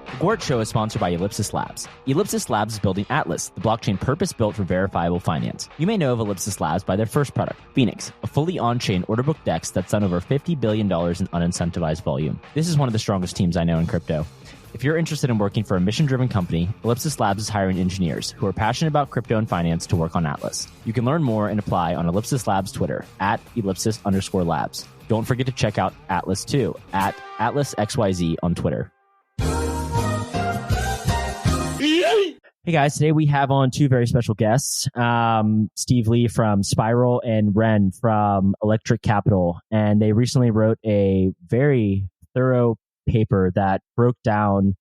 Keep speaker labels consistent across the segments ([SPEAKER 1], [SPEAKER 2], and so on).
[SPEAKER 1] The Gwart Show is sponsored by Ellipsis Labs. Ellipsis Labs is building Atlas, the blockchain purpose-built for verifiable finance. You may know of Ellipsis Labs by their first product, Phoenix, a fully on-chain order book DEX that's done over $50 billion in unincentivized volume. This is one of the strongest teams I know in crypto. If you're interested in working for a mission-driven company, Ellipsis Labs is hiring engineers who are passionate about crypto and finance to work on Atlas. You can learn more and apply on Ellipsis Labs Twitter, @ellipsis_labs. Don't forget to check out Atlas too, @AtlasXYZ on Twitter. Hey guys, today we have on two very special guests, Steve Lee from Spiral and Ren from Electric Capital. And they recently wrote a very thorough paper that broke down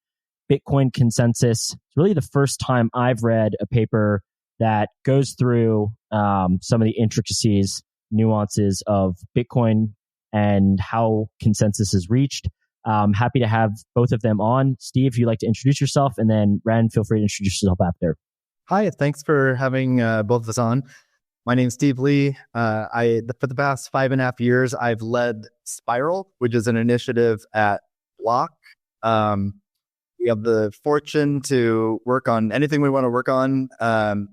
[SPEAKER 1] Bitcoin consensus. It's really the first time I've read a paper that goes through some of the intricacies, nuances of Bitcoin and how consensus is reached. Happy to have both of them on. Steve, if you'd like to introduce yourself, and then Ren, feel free to introduce yourself after.
[SPEAKER 2] Hi, thanks for having both of us on. My name's Steve Lee. For the past 5.5 years, I've led Spiral, which is an initiative at Block. We have the fortune to work on anything we want to work on.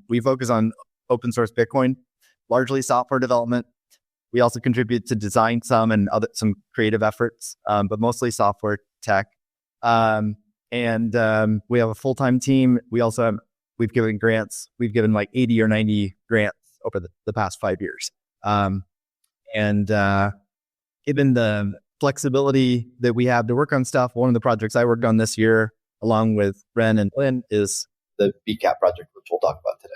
[SPEAKER 2] We focus on open source Bitcoin, largely software development. We also contribute to design some creative efforts, but mostly software tech. And we have a full-time team. We've given grants. We've given like 80 or 90 grants over the past 5 years. Given the flexibility that we have to work on stuff, one of the projects I worked on this year, along with Ren and Lynn, is the BCAP project, which we'll talk about today.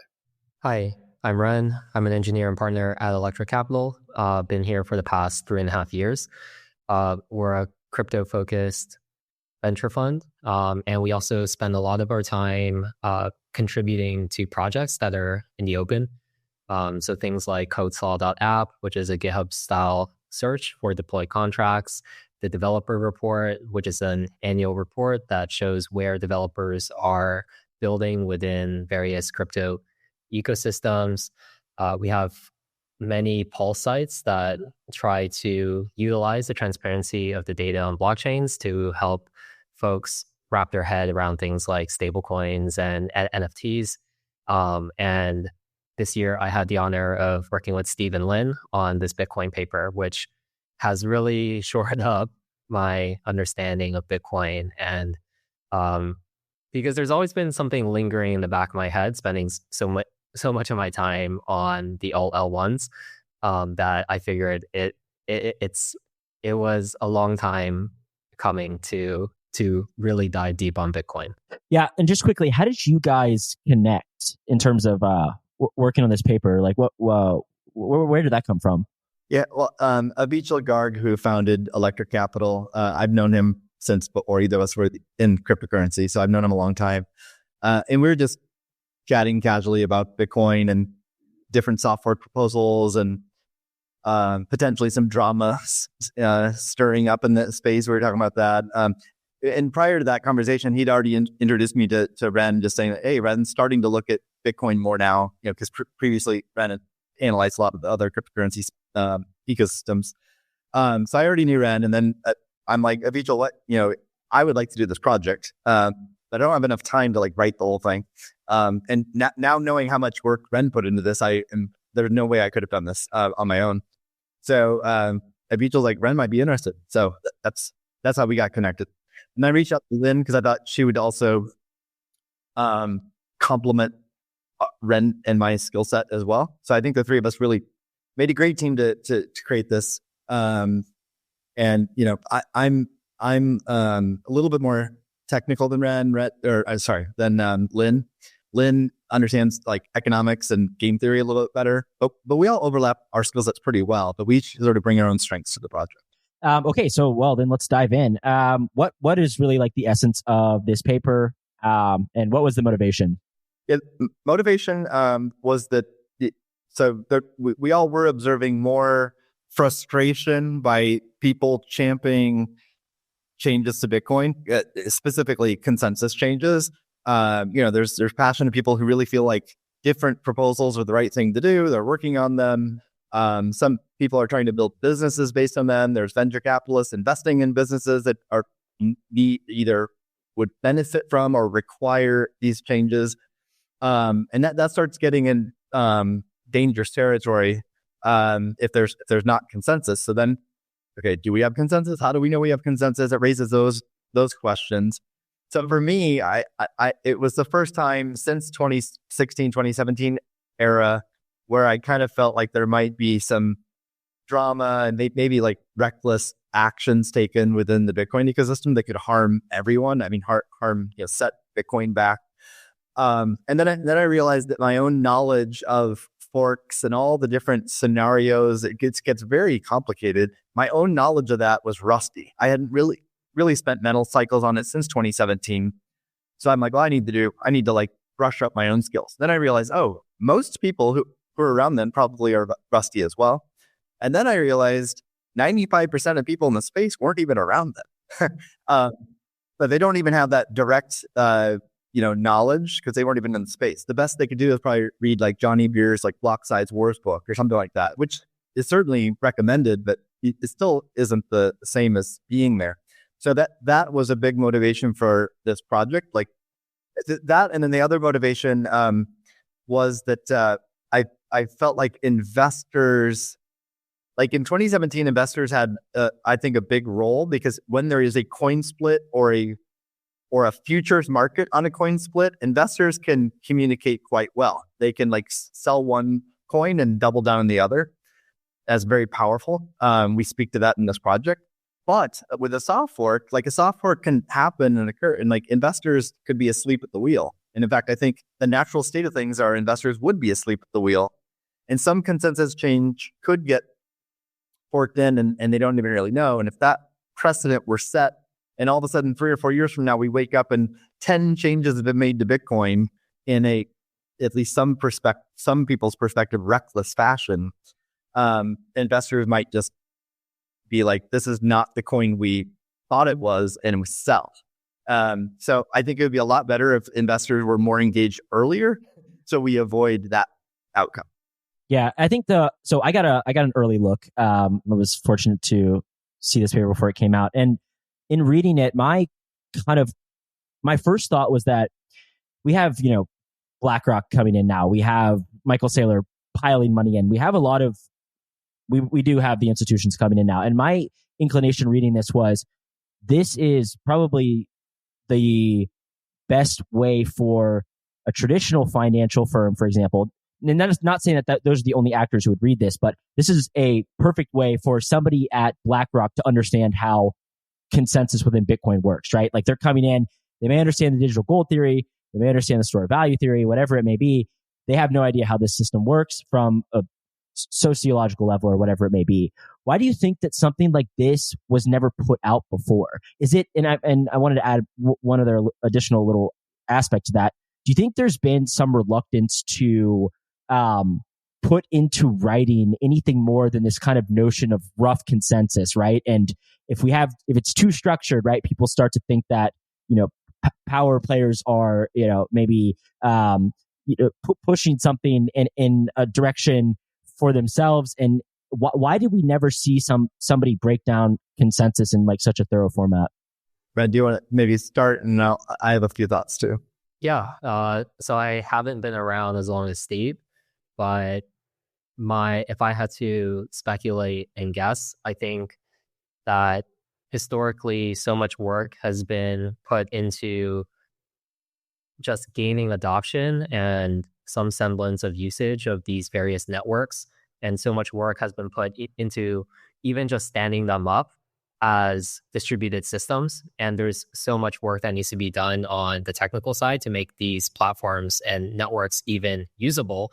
[SPEAKER 3] Hi. I'm Ren. I'm an engineer and partner at Electric Capital. Been here for the past 3.5 years. We're a crypto-focused venture fund, and we also spend a lot of our time contributing to projects that are in the open. So things like codeslaw.app, which is a GitHub-style search for deployed contracts, the developer report, which is an annual report that shows where developers are building within various crypto ecosystems. We have many pulse sites that try to utilize the transparency of the data on blockchains to help folks wrap their head around things like stablecoins and NFTs. And this year, I had the honor of working with Steve and Lynn on this Bitcoin paper, which has really shored up my understanding of Bitcoin. And because there's always been something lingering in the back of my head, spending so much of my time on the alt L1s, that I figured it was a long time coming to really dive deep on Bitcoin.
[SPEAKER 1] Yeah, and just quickly, how did you guys connect in terms of working on this paper? Like, where did that come from?
[SPEAKER 2] Yeah, well, Avichal Garg, who founded Electric Capital, I've known him since before either of us were in cryptocurrency, so I've known him a long time. And we were just chatting casually about Bitcoin and different software proposals and potentially some drama stirring up in the space. We were talking about that. And prior to that conversation, he'd already introduced me to Ren, just saying, hey, Ren's starting to look at Bitcoin more now, because previously Ren had analyzed a lot of the other cryptocurrency ecosystems. So I already knew Ren. And then I'm like, Avichal, I would like to do this project, but I don't have enough time to write the whole thing. And now knowing how much work Ren put into this, there's no way I could have done this on my own. So Avichal's like, Ren might be interested. So that's how we got connected. And I reached out to Lynn because I thought she would also complement Ren and my skill set as well. So I think the three of us really made a great team to create this. I'm a little bit more technical than than Lynn. Lynn understands economics and game theory a little bit better, but we all overlap our skill sets pretty well. But we each sort of bring our own strengths to the project.
[SPEAKER 1] Okay, so then let's dive in. What is really the essence of this paper, and what was the motivation?
[SPEAKER 2] Motivation was that we all were observing more frustration by people championing changes to Bitcoin, specifically consensus changes. There's passionate people who really feel like different proposals are the right thing to do. They're working on them. Some people are trying to build businesses based on them. There's venture capitalists investing in businesses that are either would benefit from or require these changes. And that starts getting in dangerous territory if there's not consensus. So then, okay, do we have consensus? How do we know we have consensus? It raises those questions. So for me, I it was the first time since 2016, 2017 era where I kind of felt like there might be some drama and maybe like reckless actions taken within the Bitcoin ecosystem that could harm everyone. I mean, harm set Bitcoin back. And then I realized that my own knowledge of forks and all the different scenarios, it gets very complicated. My own knowledge of that was rusty. I hadn't really spent mental cycles on it since 2017. So I'm like, well, I need to like brush up my own skills. Then I realized, oh, most people who are around then probably are rusty as well. And then I realized 95% of people in the space weren't even around then. But they don't even have that direct, knowledge because they weren't even in the space. The best they could do is probably read like Johnny Beer's like Blocksize Wars book or something like that, which is certainly recommended, but it still isn't the same as being there. So that was a big motivation for this project. Like that, and then the other motivation was that I felt like investors, like in 2017, investors had I think a big role because when there is a coin split or a futures market on a coin split, investors can communicate quite well. They can like sell one coin and double down on the other. That's very powerful. We speak to that in this project. But with a soft fork, like a soft fork can happen and occur, and like investors could be asleep at the wheel. And in fact, I think the natural state of things are investors would be asleep at the wheel. And some consensus change could get forked in and they don't even really know. And if that precedent were set, and all of a sudden 3 or 4 years from now, we wake up and 10 changes have been made to Bitcoin in at least some people's perspective, reckless fashion, investors might just be like, this is not the coin we thought it was, and we sell. So I think it would be a lot better if investors were more engaged earlier, so we avoid that outcome.
[SPEAKER 1] Yeah, I think so I got an early look. I was fortunate to see this paper before it came out, and in reading it, my first thought was that we have BlackRock coming in now. We have Michael Saylor piling money in. We have a lot of we do have the institutions coming in now. And my inclination reading this is probably the best way for a traditional financial firm, for example. And that is not saying that those are the only actors who would read this, but this is a perfect way for somebody at BlackRock to understand how consensus within Bitcoin works, right? Like they're coming in, they may understand the digital gold theory, they may understand the store of value theory, whatever it may be. They have no idea how this system works from a sociological level or whatever it may be. Why do you think that something like this was never put out before? Is it, and I wanted to add one other additional little aspect to that. Do you think there's been some reluctance to put into writing anything more than this kind of notion of rough consensus, right? And if it's too structured, right, people start to think that, power players are, maybe pushing something in a direction for themselves. And why did we never see somebody break down consensus in like such a thorough format?
[SPEAKER 2] Ren, do you want to maybe start? And I have a few thoughts too.
[SPEAKER 3] Yeah. So I haven't been around as long as Steve, but if I had to speculate and guess, I think that historically so much work has been put into just gaining adoption and some semblance of usage of these various networks. And so much work has been put into even just standing them up as distributed systems. And there's so much work that needs to be done on the technical side to make these platforms and networks even usable,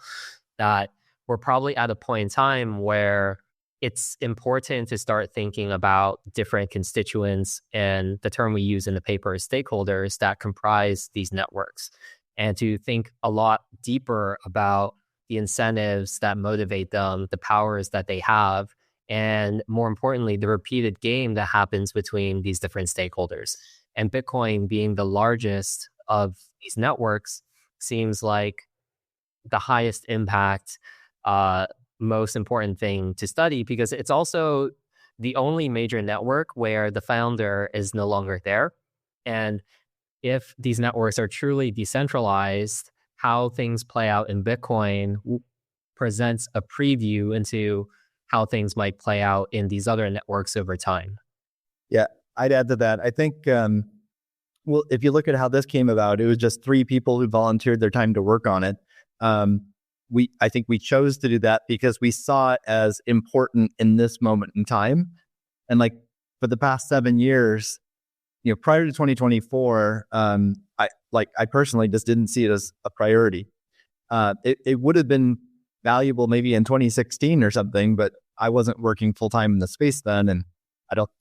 [SPEAKER 3] that we're probably at a point in time where it's important to start thinking about different constituents, and the term we use in the paper is stakeholders, that comprise these networks, and to think a lot deeper about the incentives that motivate them, the powers that they have, and more importantly, the repeated game that happens between these different stakeholders. And Bitcoin being the largest of these networks seems like the highest impact, most important thing to study, because it's also the only major network where the founder is no longer there. And if these networks are truly decentralized, how things play out in Bitcoin presents a preview into how things might play out in these other networks over time.
[SPEAKER 2] Yeah, I'd add to that. I think, well, if you look at how this came about, it was just 3 people who volunteered their time to work on it. I think we chose to do that because we saw it as important in this moment in time. And like for the past 7 years, prior to 2024, I personally just didn't see it as a priority. It would have been valuable maybe in 2016 or something, but I wasn't working full time in the space then, and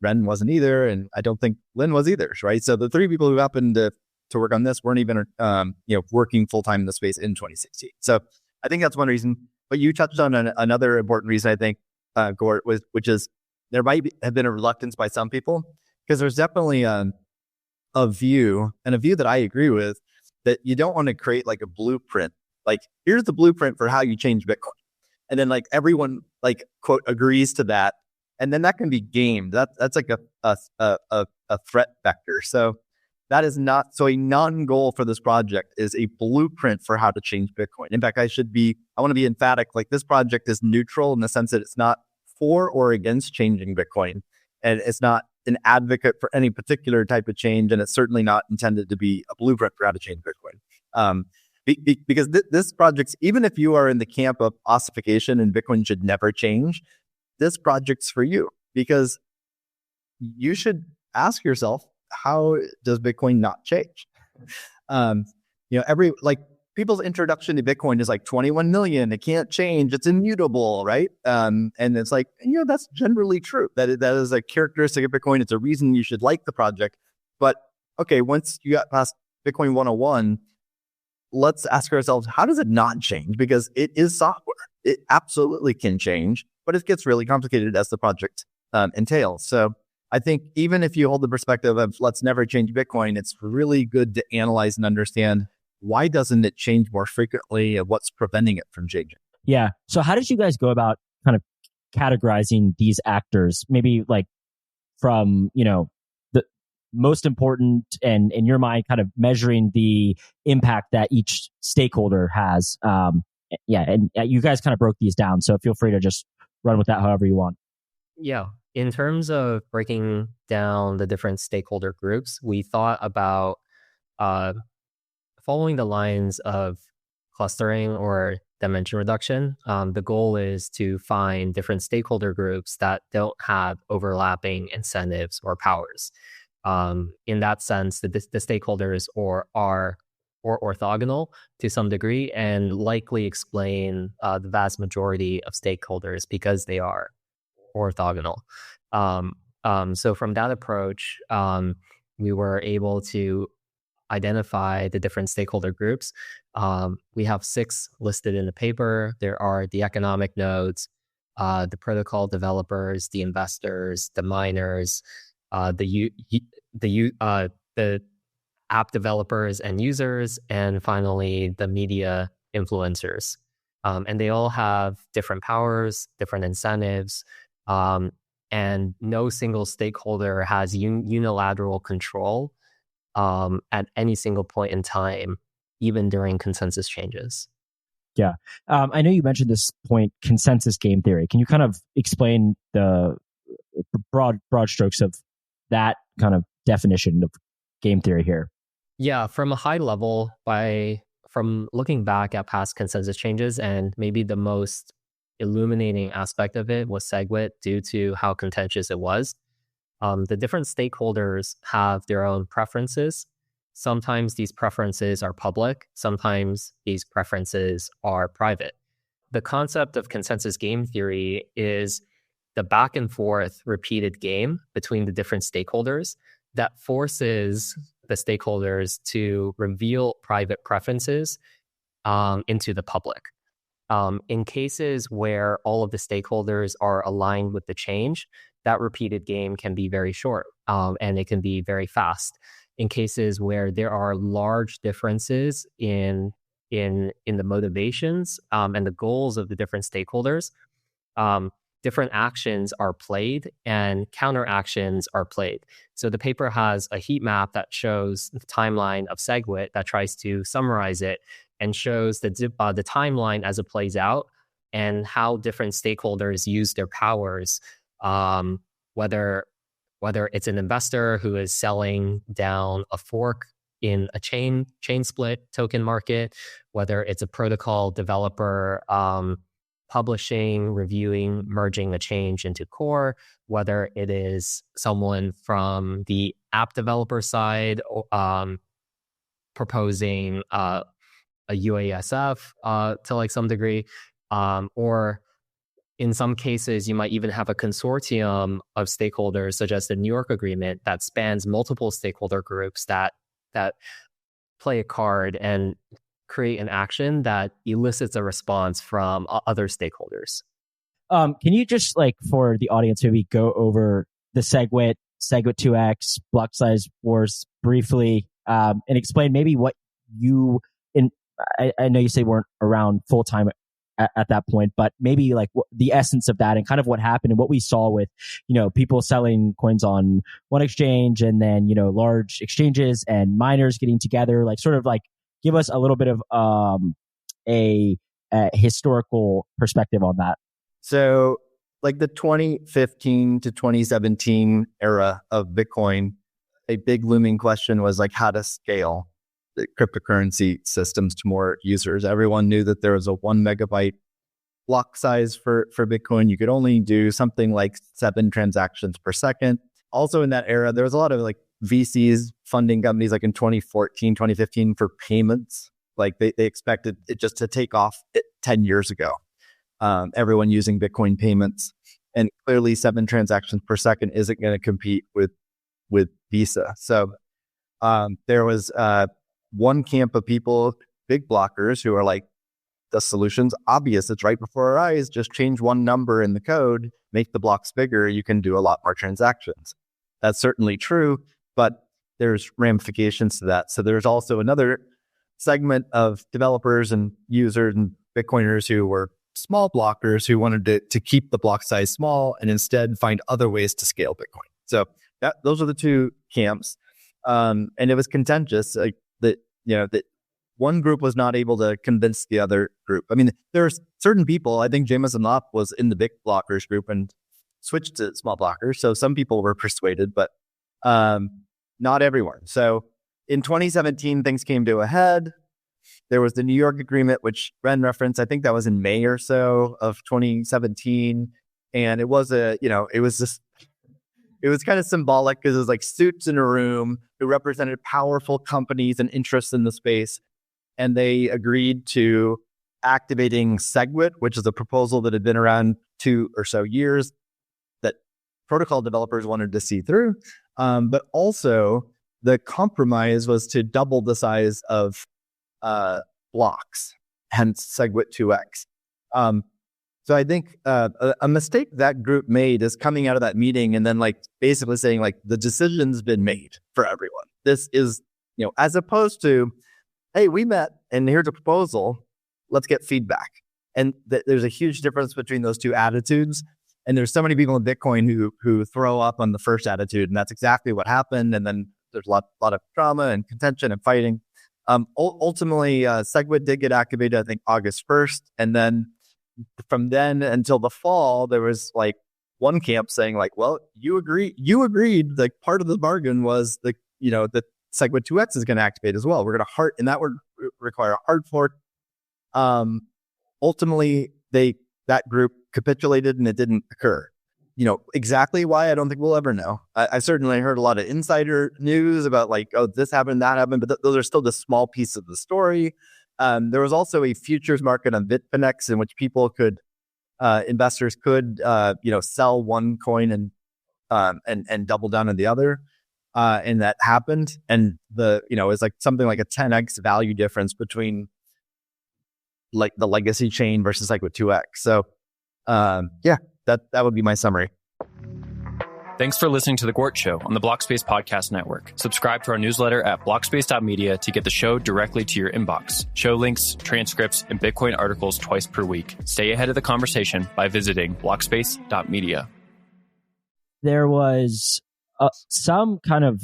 [SPEAKER 2] Ren wasn't either, and I don't think Lynn was either, right? So the 3 people who happened to work on this weren't even working full time in the space in 2016. So I think that's one reason. But you touched on another important reason, I think, Gwart, which is there might have been a reluctance by some people, because there's definitely a view that I agree with, that you don't want to create like a blueprint. Like, here's the blueprint for how you change Bitcoin. And then like everyone like quote agrees to that. And then that can be gamed. That's like a threat vector. So that is not, so a non-goal for this project is a blueprint for how to change Bitcoin. In fact, I want to be emphatic, like this project is neutral in the sense that it's not for or against changing Bitcoin. And it's not an advocate for any particular type of change. And it's certainly not intended to be a blueprint for how to change Bitcoin. Because this project's, even if you are in the camp of ossification and Bitcoin should never change, this project's for you, because you should ask yourself, how does Bitcoin not change? People's introduction to Bitcoin is like 21 million. It can't change. It's immutable, right? And it's like, that's generally true. That is a characteristic of Bitcoin. It's a reason you should like the project. But okay, once you got past Bitcoin 101, let's ask ourselves, how does it not change? Because it is software. It absolutely can change, but it gets really complicated as the project entails. So I think even if you hold the perspective of let's never change Bitcoin, it's really good to analyze and understand, why doesn't it change more frequently, and what's preventing it from changing?
[SPEAKER 1] Yeah. So how did you guys go about kind of categorizing these actors? Maybe like from, the most important, and in your mind, kind of measuring the impact that each stakeholder has. And you guys kind of broke these down. So feel free to just run with that however you want.
[SPEAKER 3] Yeah. In terms of breaking down the different stakeholder groups, we thought about following the lines of clustering or dimension reduction. The goal is to find different stakeholder groups that don't have overlapping incentives or powers. In that sense, the stakeholders are orthogonal to some degree, and likely explain the vast majority of stakeholders because they are orthogonal. So from that approach, we were able to identify the different stakeholder groups. We have 6 listed in the paper. There are the economic nodes, the protocol developers, the investors, the miners, the app developers and users, and finally the media influencers. And they all have different powers, different incentives, and no single stakeholder has unilateral control at any single point in time, even during consensus changes.
[SPEAKER 1] Yeah. I know you mentioned this point, consensus game theory. Can you kind of explain the broad strokes of that kind of definition of game theory here?
[SPEAKER 3] Yeah, from a high level, from looking back at past consensus changes, and maybe the most illuminating aspect of it was SegWit due to how contentious it was. The different stakeholders have their own preferences. Sometimes these preferences are public. Sometimes these preferences are private. The concept of consensus game theory is the back and forth repeated game between the different stakeholders that forces the stakeholders to reveal private preferences into the public. In cases where all of the stakeholders are aligned with the change, that repeated game can be very short, and it can be very fast. In cases where there are large differences in the motivations and the goals of the different stakeholders, different actions are played and counteractions are played. So the paper has a heat map that shows the timeline of SegWit that tries to summarize it and shows the timeline as it plays out and how different stakeholders use their powers, whether it's an investor who is selling down a fork in a chain split token market, whether it's a protocol developer publishing, reviewing, merging a change into core, whether it is someone from the app developer side proposing a UASF to like some degree, or in some cases, you might even have a consortium of stakeholders, such as the New York Agreement, that spans multiple stakeholder groups that play a card and create an action that elicits a response from other stakeholders.
[SPEAKER 1] Can you just, like, for the audience, maybe go over the SegWit 2x, Blocksize Wars briefly, and explain maybe what you, I know you say weren't around full time at that point, but maybe like the essence of that and kind of what happened and what we saw with, people selling coins on one exchange and then, large exchanges and miners getting together, like sort of like give us a little bit of a historical perspective on that.
[SPEAKER 2] So like the 2015 to 2017 era of Bitcoin, a big looming question was like how to scale the cryptocurrency systems to more users. Everyone knew that there was a 1 megabyte block size for Bitcoin. You could only do something like 7 transactions per second. Also in that era, there was a lot of like VCs funding companies like in 2014, 2015 for payments. Like they expected it just to take off 10 years ago. Everyone using Bitcoin payments. And clearly 7 transactions per second isn't going to compete with Visa. So there was one camp of people, big blockers, who are like, the solution's obvious. It's right before our eyes. Just change one number in the code, make the blocks bigger. You can do a lot more transactions. That's certainly true, but there's ramifications to that. So there's also another segment of developers and users and Bitcoiners who were small blockers who wanted to keep the block size small and instead find other ways to scale Bitcoin. So those are the two camps. And it was contentious. Like, that one group was not able to convince the other group. I mean, there's certain people, I think Jameson Lopp was in the big blockers group and switched to small blockers. So some people were persuaded, but not everyone. So in 2017, things came to a head. There was the New York Agreement, which Ren referenced. I think that was in May or so of 2017. And it was it was kind of symbolic because it was like suits in a room who represented powerful companies and interests in the space. And they agreed to activating SegWit, which is a proposal that had been around 2 or so years that protocol developers wanted to see through. But also the compromise was to double the size of blocks, hence SegWit 2x. So I think a mistake that group made is coming out of that meeting and then like basically saying like the decision's been made for everyone. This is, as opposed to, hey, we met and here's a proposal, let's get feedback. And there's a huge difference between those two attitudes. And there's so many people in Bitcoin who throw up on the first attitude, and that's exactly what happened. And then there's a lot of drama and contention and fighting. Ultimately, SegWit did get activated, I think, August 1st. And then from then until the fall, there was like one camp saying like, well, you agreed, like part of the bargain was the SegWit 2x is going to activate as well. We're going to and that would require a hard fork. Ultimately, that group capitulated and it didn't occur. Exactly why, I don't think we'll ever know. I certainly heard a lot of insider news about like, oh, this happened, that happened, but those are still just small pieces of the story. There was also a futures market on Bitfinex in which investors could, sell one coin and double down on the other. And that happened. And it's like something like a 10x value difference between like the legacy chain versus like with 2x. So, that would be my summary.
[SPEAKER 4] Thanks for listening to The Gwart Show on the Blockspace Podcast Network. Subscribe to our newsletter at blockspace.media to get the show directly to your inbox. Show links, transcripts, and Bitcoin articles twice per week. Stay ahead of the conversation by visiting blockspace.media.
[SPEAKER 1] There was some kind of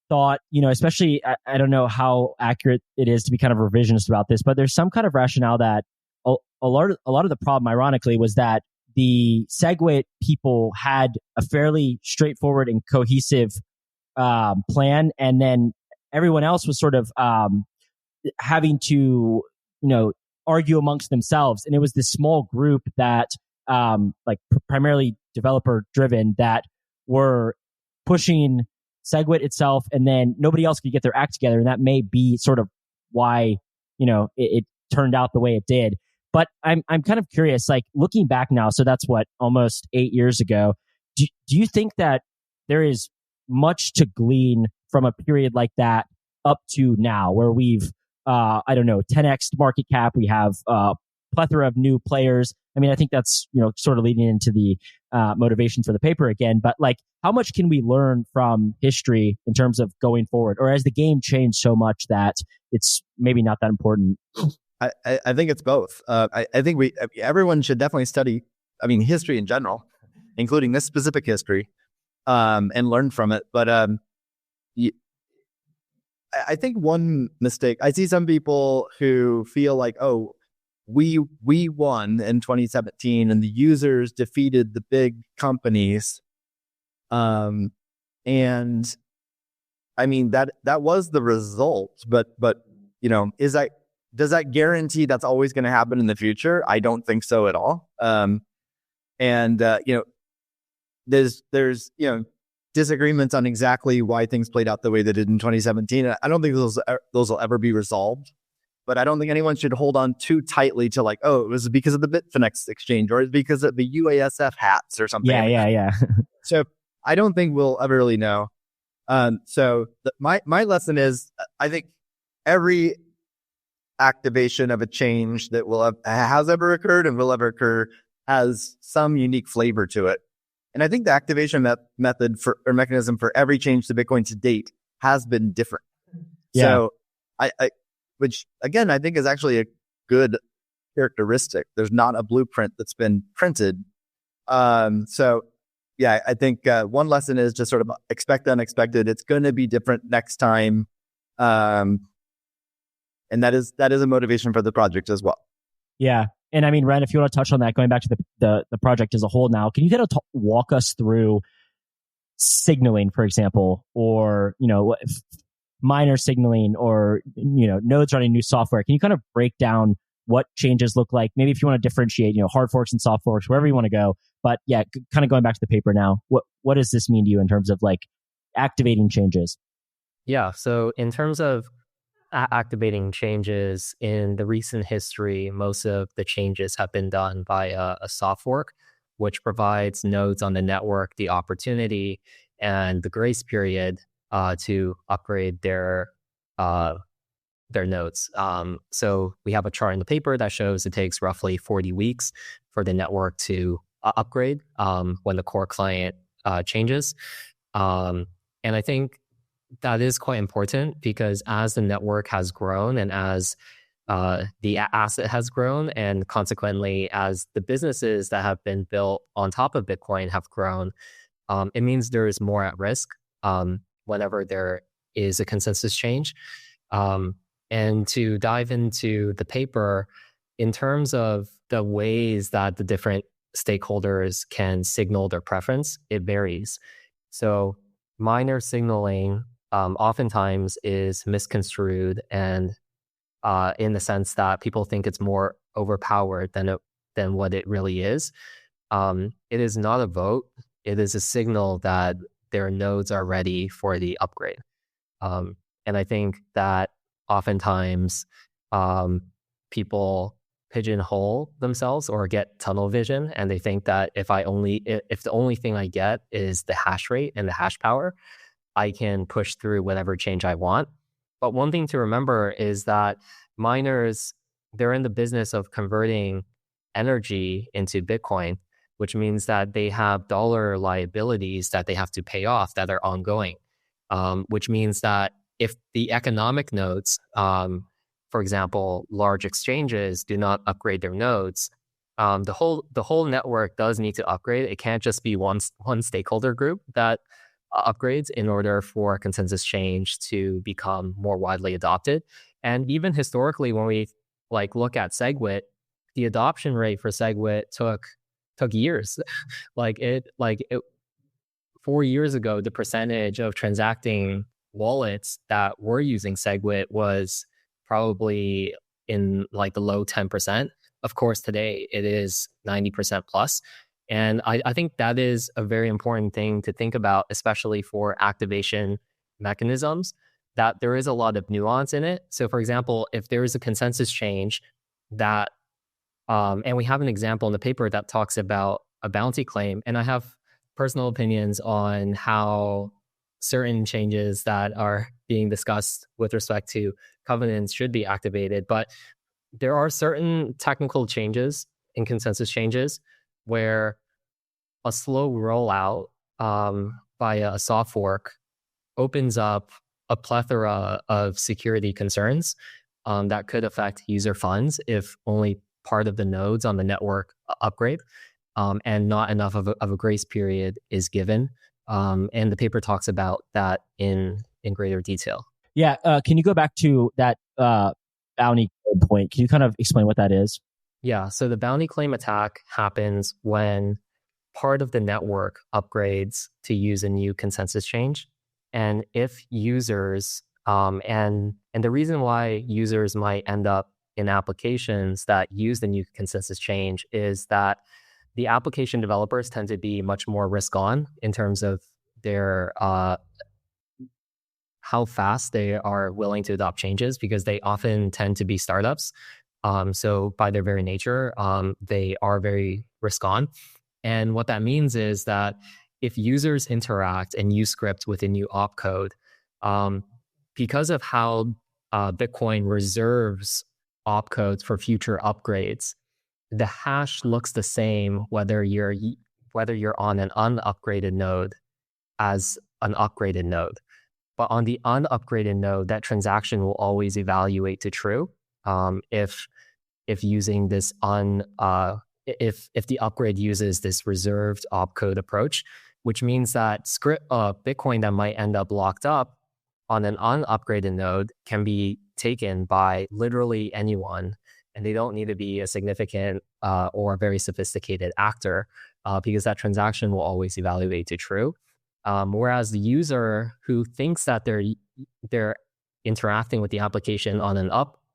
[SPEAKER 1] thought, especially, I don't know how accurate it is to be kind of revisionist about this, but there's some kind of rationale that a lot of the problem, ironically, was that the SegWit people had a fairly straightforward and cohesive plan, and then everyone else was sort of having to, argue amongst themselves. And it was this small group that, primarily developer driven, that were pushing SegWit itself, and then nobody else could get their act together. And that may be sort of why, it turned out the way it did. But I'm kind of curious, like looking back now, so that's what, almost 8 years ago. Do you think that there is much to glean from a period like that up to now, where we've, 10x market cap, we have a plethora of new players? I mean, I think that's, sort of leading into the motivation for the paper again. But like, how much can we learn from history in terms of going forward? Or has the game changed so much that it's maybe not that important?
[SPEAKER 2] I think it's both. I think everyone should definitely study, history in general, including this specific history, and learn from it. But I think one mistake, I see some people who feel like, oh, we won in 2017 and the users defeated the big companies. And I mean, that was the result, but does that guarantee that's always going to happen in the future? I don't think so at all. There's disagreements on exactly why things played out the way they did in 2017. I don't think those will ever be resolved. But I don't think anyone should hold on too tightly to like, oh, it was because of the Bitfinex exchange, or it's because of the UASF hats or something.
[SPEAKER 1] Yeah.
[SPEAKER 2] So I don't think we'll ever really know. My lesson is, I think every activation of a change that has ever occurred and will ever occur has some unique flavor to it. And I think the activation method or mechanism for every change to Bitcoin to date has been different.
[SPEAKER 1] Yeah.
[SPEAKER 2] So which again, I think is actually a good characteristic. There's not a blueprint that's been printed. I think one lesson is just sort of expect the unexpected. It's going to be different next time. And that is a motivation for the project as well. Yeah.
[SPEAKER 1] And I mean, Ren, if you want to touch on that, going back to the project as a whole now, can you kind of walk us through signaling, for example, or, miner signaling, or, nodes running new software? Can you kind of break down what changes look like? Maybe if you want to differentiate, hard forks and soft forks, wherever you want to go. But yeah, kind of going back to the paper now, what does this mean to you in terms of like activating changes?
[SPEAKER 3] Yeah. So in terms of activating changes in the recent history, most of the changes have been done by a soft fork, which provides nodes on the network the opportunity and the grace period to upgrade their nodes. So we have a chart in the paper that shows it takes roughly 40 weeks for the network to upgrade when the core client changes. And I think that is quite important, because as the network has grown and as the asset has grown, and consequently as the businesses that have been built on top of Bitcoin have grown, it means there is more at risk whenever there is a consensus change. And to dive into the paper, in terms of the ways that the different stakeholders can signal their preference, it varies. So miner signaling oftentimes is misconstrued, and in the sense that people think it's more overpowered than what it really is. It is not a vote. It is a signal that their nodes are ready for the upgrade. And I think that oftentimes people pigeonhole themselves or get tunnel vision, and they think that if the only thing I get is the hash rate and the hash power, I can push through whatever change I want. But one thing to remember is that miners, they're in the business of converting energy into Bitcoin, which means that they have dollar liabilities that they have to pay off that are ongoing, which means that if the economic nodes, for example, large exchanges do not upgrade their nodes, the whole network does need to upgrade. It can't just be one stakeholder group that upgrades in order for consensus change to become more widely adopted. And even historically, when we look at SegWit, the adoption rate for SegWit took years. 4 years ago, the percentage of transacting wallets that were using SegWit was probably in the low 10%. Of course, today it is 90% plus. And I think that is a very important thing to think about, especially for activation mechanisms, that there is a lot of nuance in it. So for example, if there is a consensus change that, and we have an example in the paper that talks about a bounty claim, and I have personal opinions on how certain changes that are being discussed with respect to covenants should be activated. But there are certain technical changes in consensus changes where a slow rollout via a soft fork opens up a plethora of security concerns that could affect user funds if only part of the nodes on the network upgrade and not enough of a grace period is given. And the paper talks about that in greater detail.
[SPEAKER 1] Yeah. Can you go back to that bounty point? Can you kind of explain what that is?
[SPEAKER 3] Yeah. So the bounty claim attack happens when part of the network upgrades to use a new consensus change. And if users, and the reason why users might end up in applications that use the new consensus change is that the application developers tend to be much more risk on in terms of their how fast they are willing to adopt changes, because they often tend to be startups. So by their very nature, they are very risk on. And what that means is that if users interact and use script with a new opcode, because of how Bitcoin reserves opcodes for future upgrades, the hash looks the same whether you're on an unupgraded node as an upgraded node. But on the unupgraded node, that transaction will always evaluate to true if using this if the upgrade uses this reserved opcode approach, which means that Bitcoin that might end up locked up on an unupgraded node can be taken by literally anyone, and they don't need to be a significant or a very sophisticated actor because that transaction will always evaluate to true. Whereas the user who thinks that they're interacting with the application on an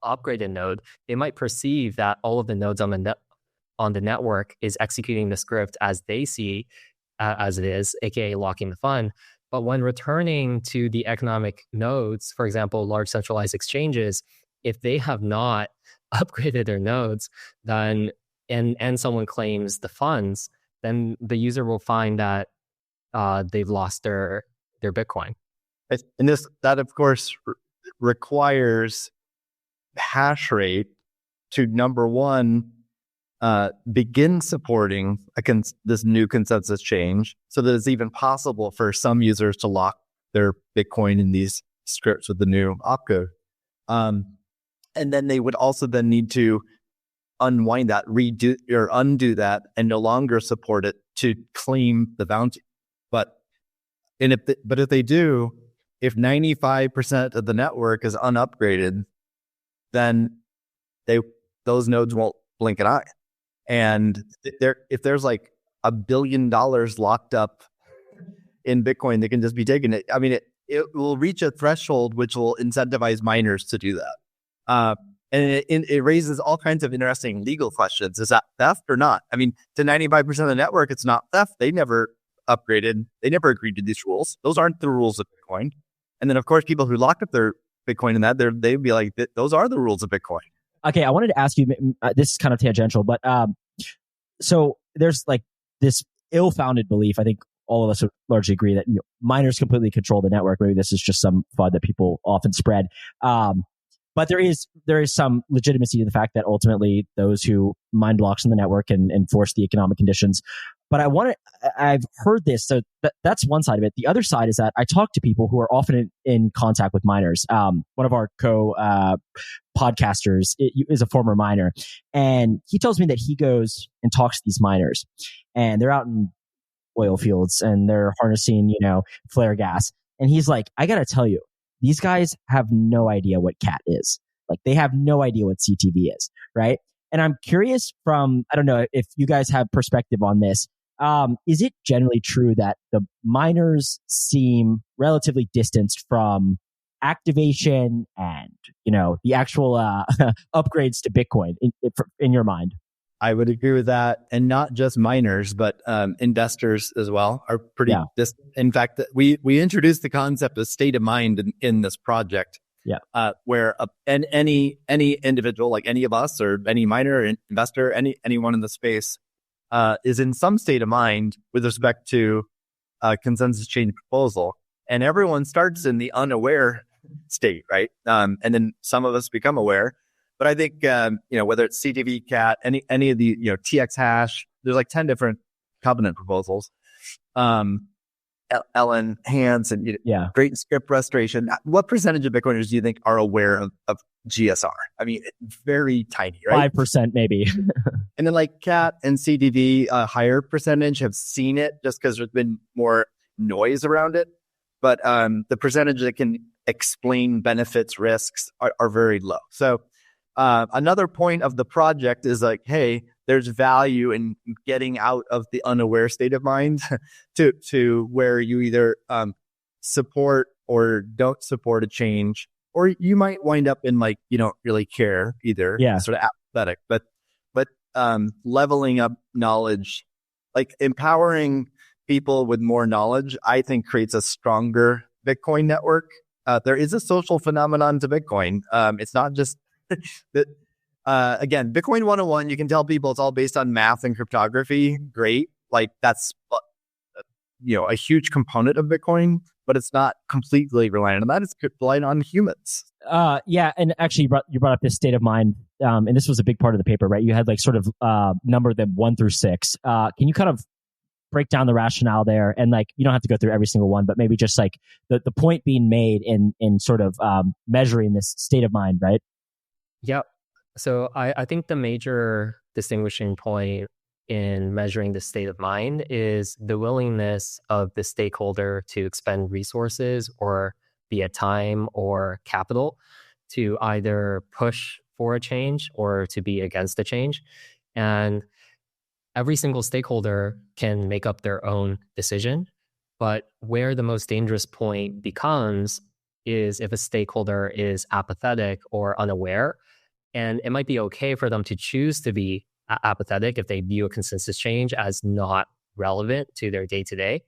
[SPEAKER 3] upgraded node, they might perceive that all of the nodes on the network is executing the script as they see as it is, aka locking the fund. But when returning to the economic nodes, for example, large centralized exchanges, if they have not upgraded their nodes, then and someone claims the funds, then the user will find that they've lost their Bitcoin.
[SPEAKER 2] And that of course requires hash rate to, number one, begin supporting this new consensus change so that it's even possible for some users to lock their Bitcoin in these scripts with the new opcode. And then they would also then need to unwind that, redo or undo that, and no longer support it to claim the bounty. But if they do, if 95% of the network is unupgraded, then those nodes won't blink an eye. And if there's like $1 billion locked up in Bitcoin, they can just be taken. I mean, it will reach a threshold which will incentivize miners to do that. And it raises all kinds of interesting legal questions. Is that theft or not? I mean, to 95% of the network, it's not theft. They never upgraded. They never agreed to these rules. Those aren't the rules of Bitcoin. And then, of course, people who lock up their Bitcoin in that, they'd be like, those are the rules of Bitcoin.
[SPEAKER 1] Okay, I wanted to ask you, this is kind of tangential, but so there's like this ill-founded belief, I think all of us would largely agree, that miners completely control the network. Maybe this is just some FUD that people often spread. But there is some legitimacy to the fact that ultimately those who mine blocks in the network and enforce the economic conditions But I've heard this. So that's one side of it. The other side is that I talk to people who are often in contact with miners. One of our podcasters is a former miner, and he tells me that he goes and talks to these miners, and they're out in oil fields and they're harnessing, flare gas. And he's like, I got to tell you, these guys have no idea what CAT is. Like, they have no idea what CTV is, right? And I'm curious I don't know if you guys have perspective on this. Is it generally true that the miners seem relatively distanced from activation and, the actual upgrades to Bitcoin in your mind?
[SPEAKER 2] I would agree with that. And not just miners, but investors as well are pretty distant. In fact, we introduced the concept of state of mind in this project.
[SPEAKER 1] Yeah.
[SPEAKER 2] Where any individual, like any of us or any miner, investor, anyone in the space is in some state of mind with respect to a consensus change proposal. And everyone starts in the unaware state, right? And then some of us become aware. But I think, whether it's CTV, CAT, any of the, TX hash, there's like 10 different covenant proposals. Ellen, Hans, and great script restoration. What percentage of Bitcoiners do you think are aware of GSR? I mean, very tiny, right?
[SPEAKER 1] 5% maybe.
[SPEAKER 2] And then like CAT and CDV, a higher percentage have seen it just because there's been more noise around it. But the percentage that can explain benefits, risks are very low. So another point of the project is like, hey, there's value in getting out of the unaware state of mind to where you either support or don't support a change, or you might wind up in like, you don't really care either.
[SPEAKER 1] Yeah.
[SPEAKER 2] Sort of apathetic, but leveling up knowledge, like empowering people with more knowledge, I think creates a stronger Bitcoin network. There is a social phenomenon to Bitcoin. It's not just that. Again, Bitcoin 101, you can tell people it's all based on math and cryptography. Great. Like that's, a huge component of Bitcoin, but it's not completely reliant on that. It's reliant on humans.
[SPEAKER 1] Yeah. And actually you brought up this state of mind. And this was a big part of the paper, right? You had like sort of number them 1 through 6. Can you kind of break down the rationale there? And like, you don't have to go through every single one, but maybe just like the point being made in sort of measuring this state of mind, right?
[SPEAKER 3] Yep. So I think the major distinguishing point in measuring the state of mind is the willingness of the stakeholder to expend resources, or be it time or capital, to either push for a change or to be against a change. And every single stakeholder can make up their own decision. But where the most dangerous point becomes is if a stakeholder is apathetic or unaware. And it might be okay for them to choose to be apathetic if they view a consensus change as not relevant to their day-to-day.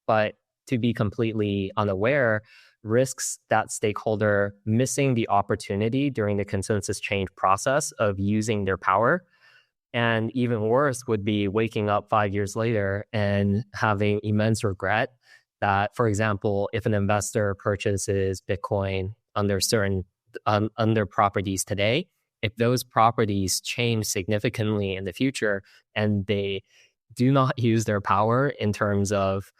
[SPEAKER 3] But to be completely unaware risks that stakeholder missing the opportunity during the consensus change process of using their power. And even worse would be waking up 5 years later and having immense regret that, for example, if an investor purchases Bitcoin under properties today, if those properties change significantly in the future and they do not use their power in terms of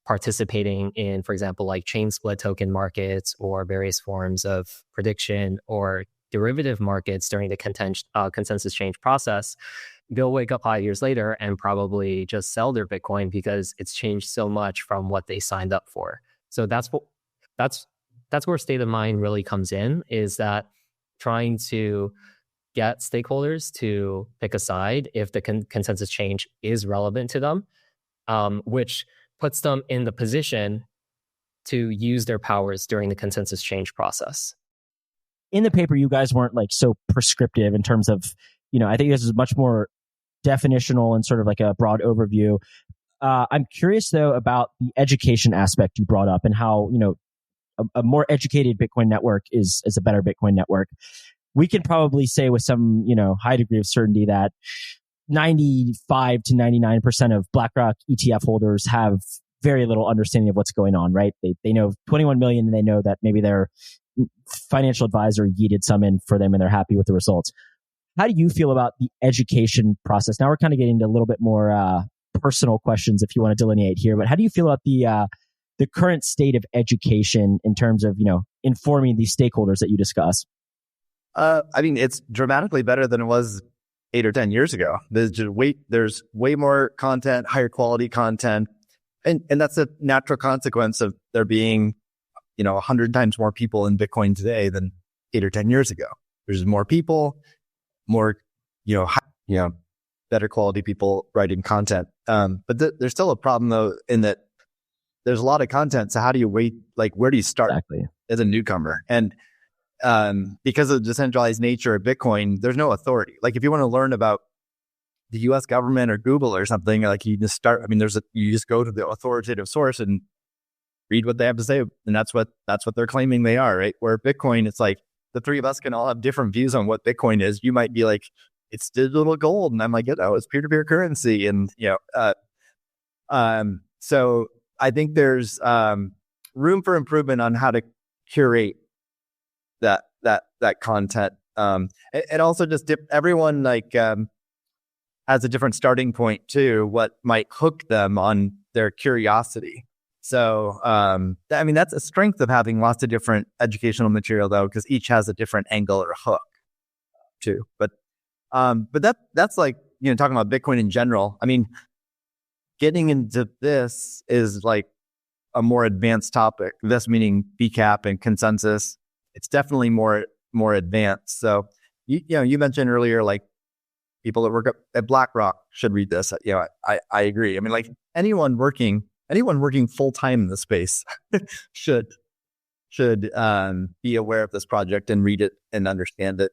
[SPEAKER 3] participating in, for example, like chain split token markets or various forms of prediction or derivative markets during the consensus change process, they'll wake up 5 years later and probably just sell their Bitcoin because it's changed so much from what they signed up for. So that's where state of mind really comes in, is that trying to get stakeholders to pick a side if the consensus change is relevant to them, which puts them in the position to use their powers during the consensus change process.
[SPEAKER 1] In the paper, you guys weren't like so prescriptive in terms of, I think this is much more definitional and sort of like a broad overview. I'm curious though about the education aspect you brought up and how, a more educated Bitcoin network is a better Bitcoin network. We can probably say with some, high degree of certainty that 95 to 99% of BlackRock ETF holders have very little understanding of what's going on, right? They know 21 million and they know that maybe their financial advisor yeeted some in for them and they're happy with the results. How do you feel about the education process? Now we're kind of getting a little bit more personal questions if you want to delineate here, but how do you feel about the current state of education in terms of, informing these stakeholders that you discuss?
[SPEAKER 2] I mean, it's dramatically better than it was 8 or 10 years ago. There's way more content, higher quality content. And that's a natural consequence of there being, 100 times more people in Bitcoin today than 8 or 10 years ago. There's more people, more, better quality people writing content. But there's still a problem though, in that there's a lot of content. So how do you where do you start as a newcomer? And because of the decentralized nature of Bitcoin, there's no authority. Like if you want to learn about the US government or Google or something, like you just start, you just go to the authoritative source and read what they have to say. And that's what they're claiming they are, right? Where Bitcoin, it's like the three of us can all have different views on what Bitcoin is. You might be like, it's digital gold. And I'm like, it's peer-to-peer currency. And, so I think there's room for improvement on how to curate that content. And also just everyone has a different starting point too, what might hook them on their curiosity. So, that's a strength of having lots of different educational material though, because each has a different angle or hook too. But that's like, talking about Bitcoin in general. I mean, getting into this is like a more advanced topic. This meaning BCAP and consensus. It's definitely more advanced. So, you mentioned earlier, like people that work at BlackRock should read this. I agree. I mean, like anyone working full time in the space should be aware of this project and read it and understand it.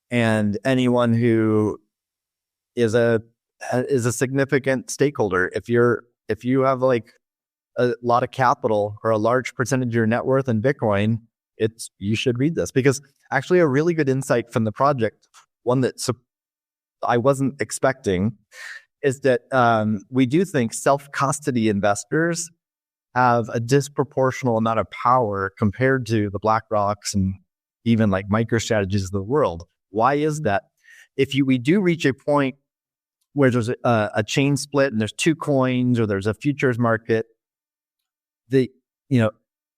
[SPEAKER 2] And anyone who is a significant stakeholder, if you have like a lot of capital or a large percentage of your net worth in Bitcoin, you should read this, because actually a really good insight from the project, one that I wasn't expecting, is that we do think self-custody investors have a disproportional amount of power compared to the BlackRocks and even like MicroStrategies of the world. Why is that? If we do reach a point where there's a chain split and there's two coins or there's a futures market,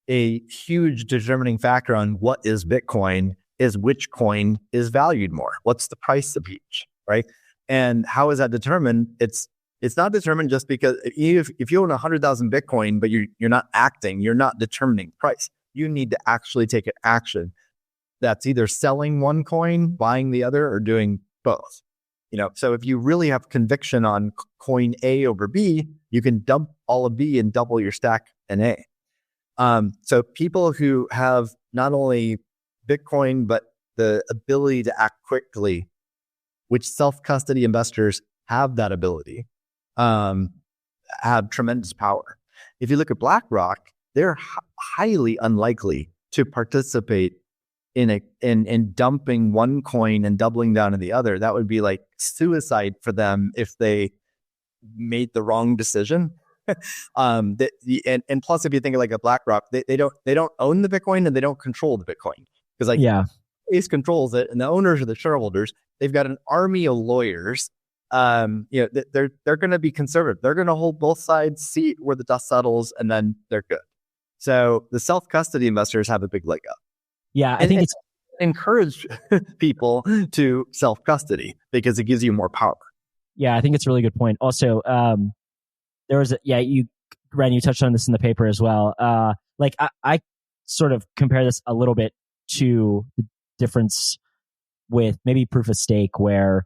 [SPEAKER 2] a huge determining factor on what is Bitcoin is which coin is valued more. What's the price of each, right? And how is that determined? It's not determined just because if you own 100,000 Bitcoin, but you're not acting, you're not determining price. You need to actually take an action that's either selling one coin, buying the other, or doing both. So if you really have conviction on coin A over B, you can dump all of B and double your stack in A. So people who have not only Bitcoin, but the ability to act quickly, which self-custody investors have that ability, have tremendous power. If you look at BlackRock, they're highly unlikely to participate in dumping one coin and doubling down on the other. That would be like suicide for them if they made the wrong decision. And plus, if you think of like a BlackRock, they don't own the Bitcoin and they don't control the Bitcoin, because Ace controls it and the owners are the shareholders. They've got an army of lawyers. They're going to be conservative. They're going to hold both sides, see where the dust settles, and then they're good. So the self-custody investors have a big leg up.
[SPEAKER 1] Yeah, I think it's
[SPEAKER 2] encourage people to self-custody because it gives you more power.
[SPEAKER 1] Yeah, I think it's a really good point. Also, there was Ren, you touched on this in the paper as well. I sort of compare this a little bit to the difference with maybe proof of stake, where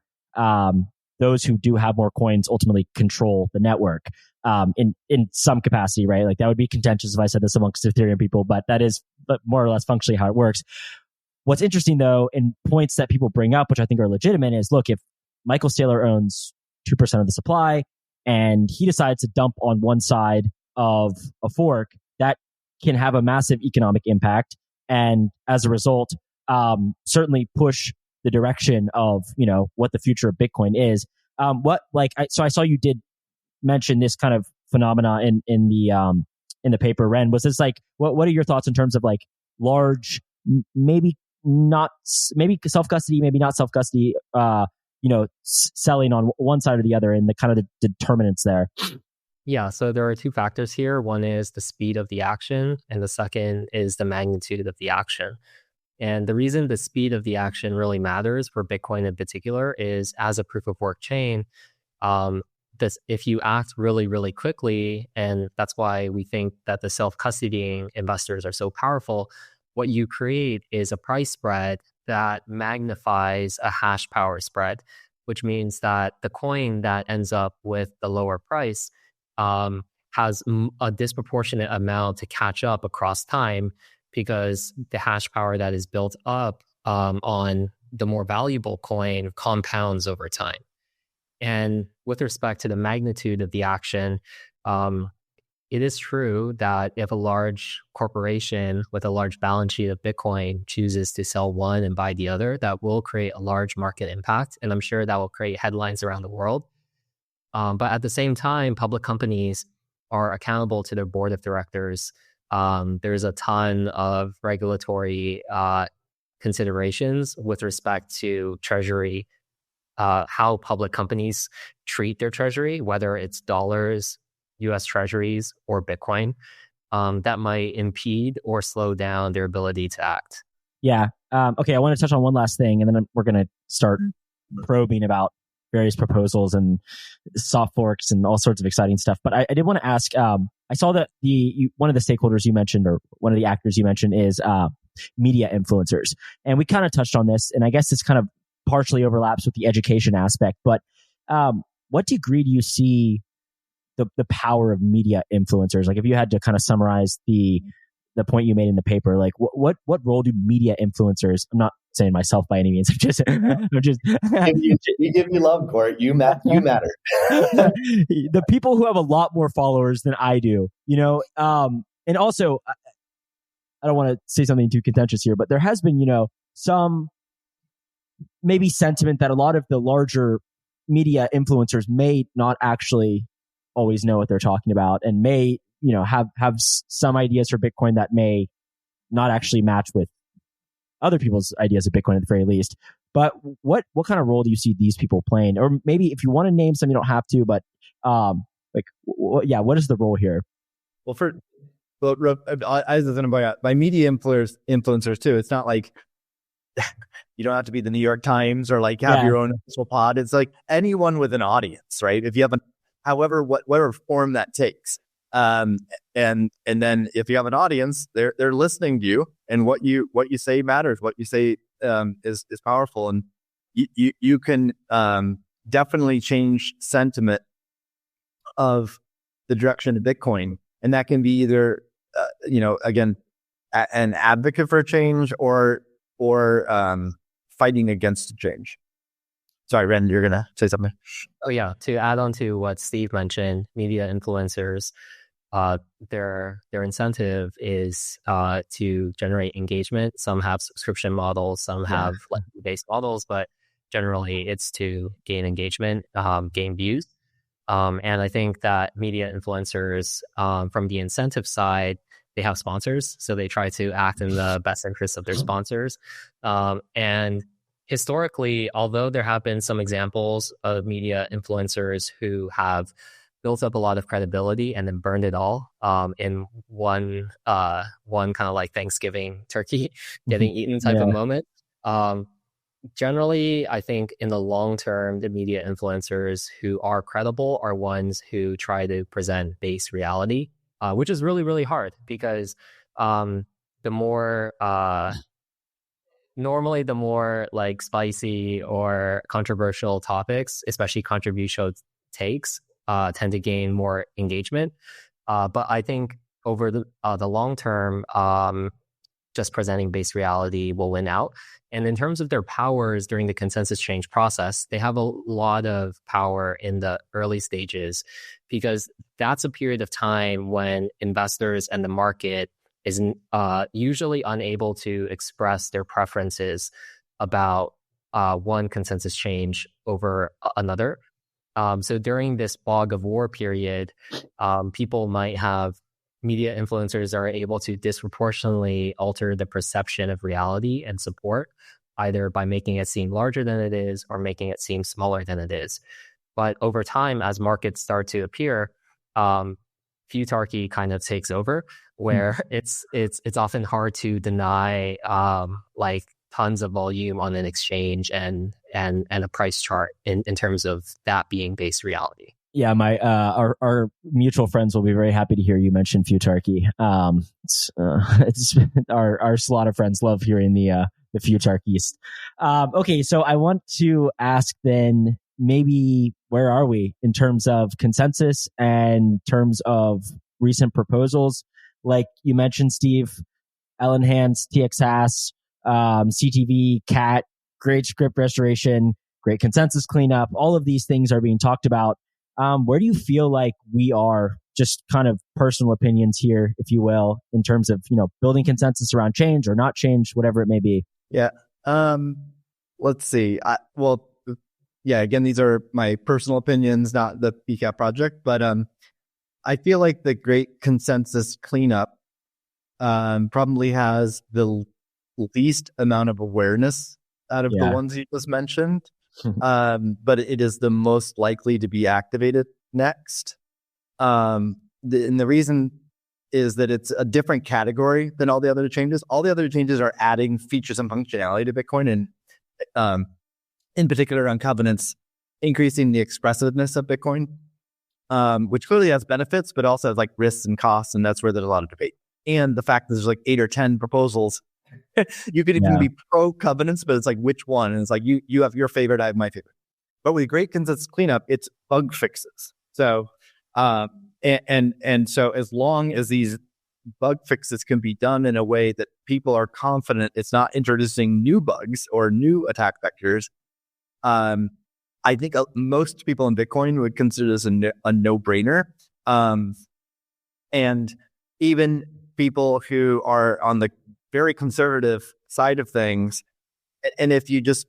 [SPEAKER 1] those who do have more coins ultimately control the network in some capacity, right? Like that would be contentious if I said this amongst Ethereum people, but that is more or less functionally how it works. What's interesting though, and points that people bring up, which I think are legitimate, is look, if Michael Saylor owns 2% of the supply and he decides to dump on one side of a fork, that can have a massive economic impact. And as a result, certainly push the direction of, what the future of Bitcoin is. So I saw you did mention this kind of phenomena in the paper, Ren. Was this like, what are your thoughts in terms of like large, maybe self-custody, maybe not self-custody, selling on one side or the other and the kind of the determinants there?
[SPEAKER 3] Yeah, so there are two factors here. One is the speed of the action, and the second is the magnitude of the action. And the reason the speed of the action really matters for Bitcoin in particular is, as a proof of work chain, if you act really, really quickly, and that's why we think that the self-custodying investors are so powerful, what you create is a price spread that magnifies a hash power spread, which means that the coin that ends up with the lower price has a disproportionate amount to catch up across time, because the hash power that is built up on the more valuable coin compounds over time. And with respect to the magnitude of the action, it is true that if a large corporation with a large balance sheet of Bitcoin chooses to sell one and buy the other, that will create a large market impact. And I'm sure that will create headlines around the world. But at the same time, public companies are accountable to their board of directors. There's a ton of regulatory considerations with respect to treasury, how public companies treat their treasury, whether it's dollars, US treasuries, or Bitcoin, that might impede or slow down their ability to act.
[SPEAKER 1] Yeah. Okay, I want to touch on one last thing, and then we're going to start probing about various proposals and soft forks and all sorts of exciting stuff. But I did want to ask, I saw that one of the stakeholders you mentioned, or one of the actors you mentioned, is media influencers. And we kind of touched on this, and I guess this kind of partially overlaps with the education aspect. But what degree do you see the power of media influencers? Like, if you had to kind of summarize the point you made in the paper, like what role do media influencers? I'm not saying myself by any means. I'm just
[SPEAKER 2] we give you love, Gwart. You matter.
[SPEAKER 1] The people who have a lot more followers than I do, and also I don't want to say something too contentious here, but there has been, some maybe sentiment that a lot of the larger media influencers may not actually always know what they're talking about, and may, have some ideas for Bitcoin that may not actually match with other people's ideas of Bitcoin at the very least. But what kind of role do you see these people playing? Or maybe if you want to name some, you don't have to, but what is the role here?
[SPEAKER 2] Well, as by media influencers too, it's not like you don't have to be the New York Times or like have your own official pod. It's like anyone with an audience, right? If you have whatever form that takes. And then if you have an audience, they're listening to you, and what you say matters. What you say is powerful, and you can definitely change sentiment of the direction of Bitcoin, and that can be either again an advocate for change or fighting against change. Sorry, Ren, you're gonna say something.
[SPEAKER 3] Oh yeah, to add on to what Steve mentioned, media influencers, their incentive is to generate engagement. Some have subscription models, some have based models, but generally it's to gain engagement, gain views. And I think that media influencers, from the incentive side, they have sponsors, so they try to act in the best interest of their sponsors. And historically, although there have been some examples of media influencers who have built up a lot of credibility and then burned it all in one kind of like Thanksgiving turkey getting eaten type of moment. Generally, I think in the long term, the media influencers who are credible are ones who try to present base reality, which is really, really hard, because the more normally the more like spicy or controversial topics, especially controversial takes, tend to gain more engagement. But I think over the long term, just presenting base reality will win out. And in terms of their powers during the consensus change process, they have a lot of power in the early stages, because that's a period of time when investors and the market is usually unable to express their preferences about one consensus change over another. So during this fog of war period, people might have media influencers are able to disproportionately alter the perception of reality and support either by making it seem larger than it is or making it seem smaller than it is. But over time, as markets start to appear, futarchy kind of takes over, where it's often hard to deny like tons of volume on an exchange and a price chart in terms of that being base reality.
[SPEAKER 1] Yeah, my our mutual friends will be very happy to hear you mention futarchy. It's our slot of friends love hearing the futarchies. Okay, so I want to ask then, maybe where are we in terms of consensus and terms of recent proposals? Like you mentioned, Steve, Ellen Hands, TXHAS, CTV, CAT, great script restoration, great consensus cleanup. All of these things are being talked about. Where do you feel like we are, just kind of personal opinions here, if you will, in terms of, building consensus around change or not change, whatever it may be?
[SPEAKER 2] Yeah. Let's see. Again, these are my personal opinions, not the PCAP project, but I feel like the great consensus cleanup probably has the least amount of awareness out of the ones you just mentioned. But it is the most likely to be activated next. And the reason is that it's a different category than all the other changes. All the other changes are adding features and functionality to Bitcoin, and in particular on covenants, increasing the expressiveness of Bitcoin, which clearly has benefits, but also has like risks and costs, and that's where there's a lot of debate. And the fact that there's like 8 or 10 proposals. You could even be pro covenants, but it's like, which one? And it's like, you have your favorite, I have my favorite. But with great consensus cleanup, it's bug fixes. So, and so as long as these bug fixes can be done in a way that people are confident it's not introducing new bugs or new attack vectors, I think most people in Bitcoin would consider this a no-brainer. And even people who are on the very conservative side of things, and if you just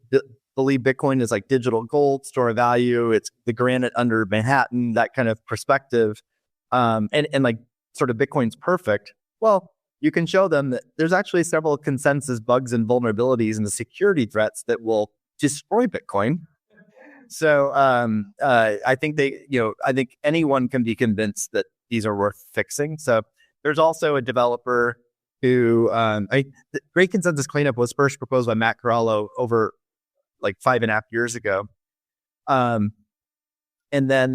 [SPEAKER 2] believe Bitcoin is like digital gold, store of value, it's the granite under Manhattan, that kind of perspective, and like sort of Bitcoin's perfect, well, you can show them that there's actually several consensus bugs and vulnerabilities and the security threats that will destroy Bitcoin. So I think I think anyone can be convinced that these are worth fixing. So there's also a developer who, the Great Consensus Cleanup was first proposed by Matt Corallo over like 5.5 years ago. And then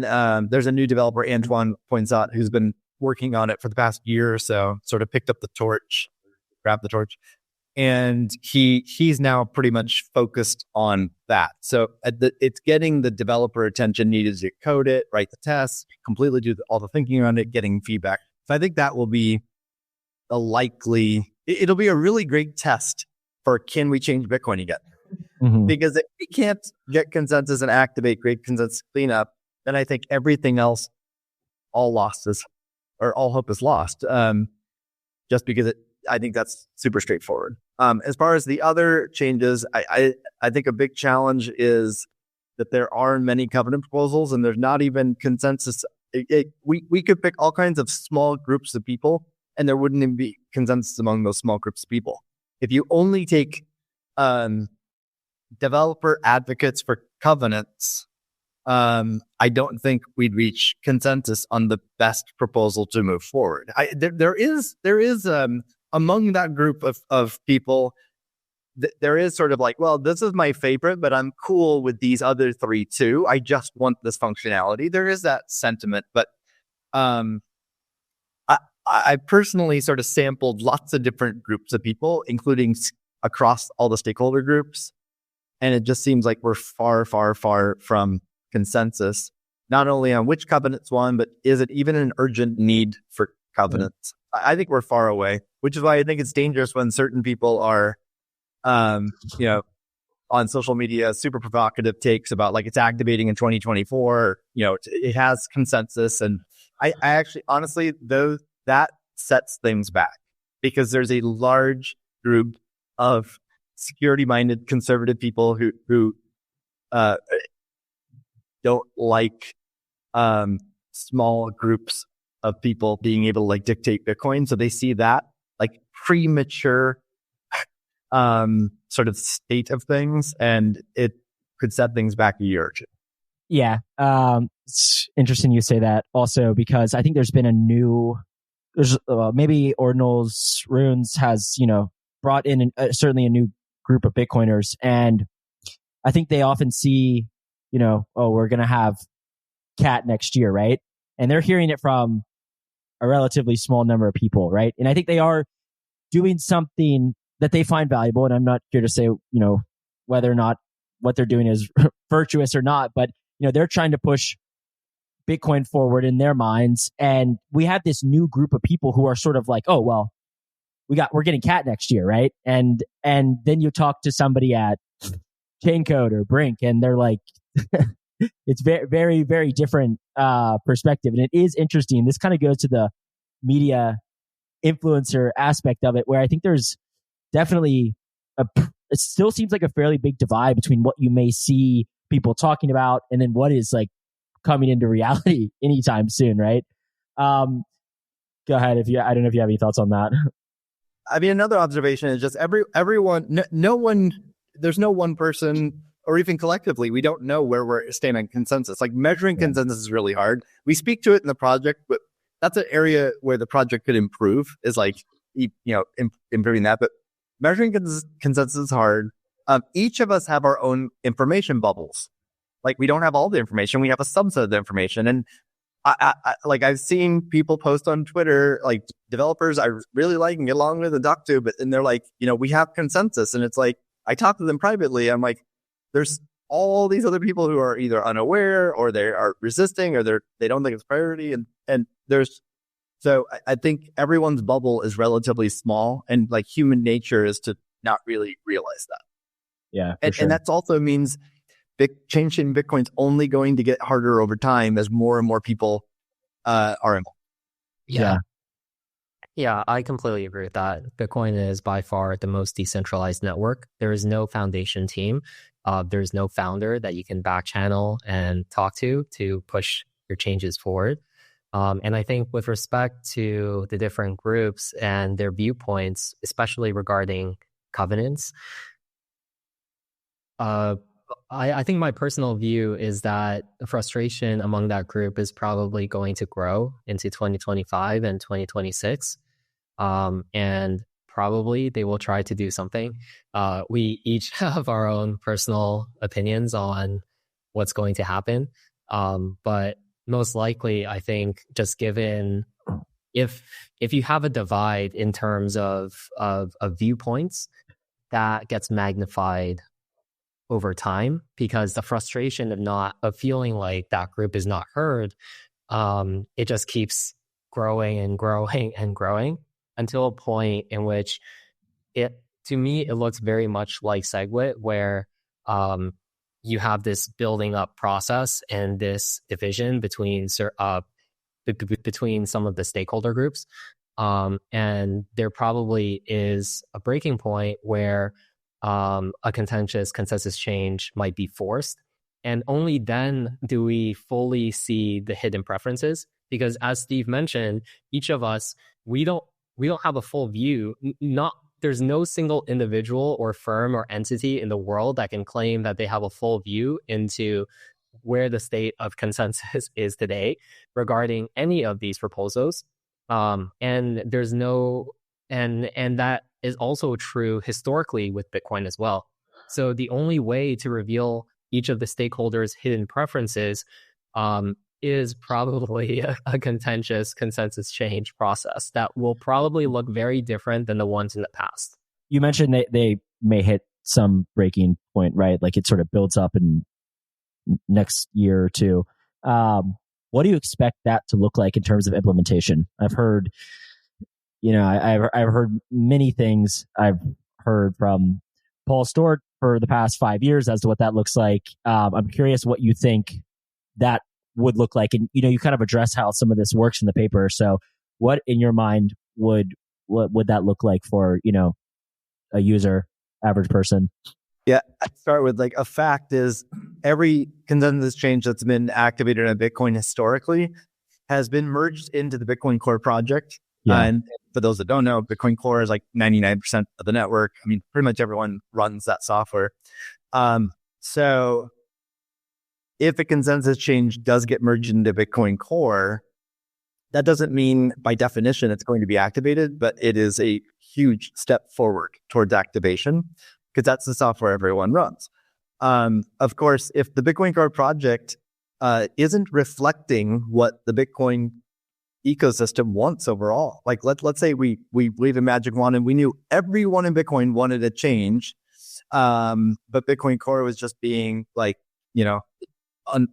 [SPEAKER 2] there's a new developer, Antoine Poinsot, who's been working on it for the past year or so, sort of picked up the torch, grabbed the torch. And he's now pretty much focused on that. So it's getting the developer attention needed to code it, write the tests, completely do all the thinking around it, getting feedback. So I think that will be it'll be a really great test for can we change Bitcoin again? Mm-hmm. Because if we can't get consensus and activate great consensus cleanup, then I think everything else, all hope is lost. Just because I think that's super straightforward. As far as the other changes, I think a big challenge is that there are many covenant proposals and there's not even consensus. We could pick all kinds of small groups of people and there wouldn't even be consensus among those small groups of people. If you only take developer advocates for covenants, I don't think we'd reach consensus on the best proposal to move forward. There is among that group of people, there is sort of like, well, this is my favorite, but I'm cool with these other 3 too. I just want this functionality. There is that sentiment, but I personally sort of sampled lots of different groups of people, including across all the stakeholder groups. And it just seems like we're far, far, far from consensus, not only on which covenants won, but is it even an urgent need for covenants? I think we're far away, which is why I think it's dangerous when certain people are, on social media, super provocative takes about like it's activating in 2024. It has consensus, and I actually, honestly, that sets things back because there's a large group of security-minded conservative people who don't like small groups of people being able to like dictate Bitcoin. So they see that like premature sort of state of things, and it could set things back a year or two.
[SPEAKER 1] Yeah. It's interesting you say that also, because I think there's been maybe Ordinal's Runes has, brought in certainly a new group of Bitcoiners. And I think they often see, we're going to have cat next year, right? And they're hearing it from a relatively small number of people, right? And I think they are doing something that they find valuable. And I'm not here to say, whether or not what they're doing is virtuous or not, but, they're trying to push Bitcoin forward in their minds. And we have this new group of people who are sort of like, oh, well, we're getting cat next year, right? And then you talk to somebody at Chaincode or Brink, and they're like, it's very, very, very different perspective. And it is interesting. This kind of goes to the media influencer aspect of it, where I think there's definitely it still seems like a fairly big divide between what you may see people talking about and then what is like coming into reality anytime soon, right? Go ahead I don't know if you have any thoughts on that.
[SPEAKER 2] I mean, another observation is just everyone, no one, there's no one person, or even collectively, we don't know where we're staying on consensus. Like measuring consensus is really hard. We speak to it in the project, but that's an area where the project could improve, is like, improving that. But measuring consensus is hard. Each of us have our own information bubbles. Like we don't have all the information. We have a subset of the information. And I've seen people post on Twitter, like developers I really like and get along with and talk to, but then they're like, we have consensus. And it's like, I talk to them privately. I'm like, there's all these other people who are either unaware or they are resisting or they don't think it's priority. So I think everyone's bubble is relatively small, and like human nature is to not really realize that.
[SPEAKER 1] Yeah.
[SPEAKER 2] And that also means changing Bitcoin's only going to get harder over time as more and more people are involved.
[SPEAKER 3] Yeah, I completely agree with that. Bitcoin is by far the most decentralized network. There is no foundation team. There's no founder that you can back channel and talk to push your changes forward. And I think with respect to the different groups and their viewpoints, especially regarding covenants, I think my personal view is that the frustration among that group is probably going to grow into 2025 and 2026. And probably they will try to do something. We each have our own personal opinions on what's going to happen. But most likely, I think just given if you have a divide in terms of viewpoints, that gets magnified over time, because the frustration of feeling like that group is not heard, it just keeps growing and growing and growing until a point in which it looks very much like SegWit, where you have this building up process and this division between some of the stakeholder groups, and there probably is a breaking point where a contentious consensus change might be forced. And only then do we fully see the hidden preferences. Because as Steve mentioned, each of us, we don't have a full view. There's no single individual or firm or entity in the world that can claim that they have a full view into where the state of consensus is today regarding any of these proposals. And there's no, and that is also true historically with Bitcoin as well. So the only way to reveal each of the stakeholders' hidden preferences is probably a contentious consensus change process that will probably look very different than the ones in the past.
[SPEAKER 1] You mentioned they may hit some breaking point, right? Like it sort of builds up in next year or two. What do you expect that to look like in terms of implementation? I've heard, I've heard many things. I've heard from Paul Stewart for the past 5 years as to what that looks like. I'm curious what you think that would look like. And, you kind of address how some of this works in the paper. So what in your mind would that look like for, a user, average person?
[SPEAKER 2] Yeah, I'd start with like a fact is every consensus change that's been activated on Bitcoin historically has been merged into the Bitcoin core project
[SPEAKER 1] Yeah.
[SPEAKER 2] And for those that don't know, Bitcoin Core is like 99% of the network. I mean, pretty much everyone runs that software. So if a consensus change does get merged into Bitcoin Core, that doesn't mean by definition it's going to be activated, but it is a huge step forward towards activation because that's the software everyone runs. Of course, if the Bitcoin Core project isn't reflecting what the Bitcoin ecosystem wants overall, like let's say we wave a magic wand and we knew everyone in Bitcoin wanted a change, but Bitcoin Core was just being like,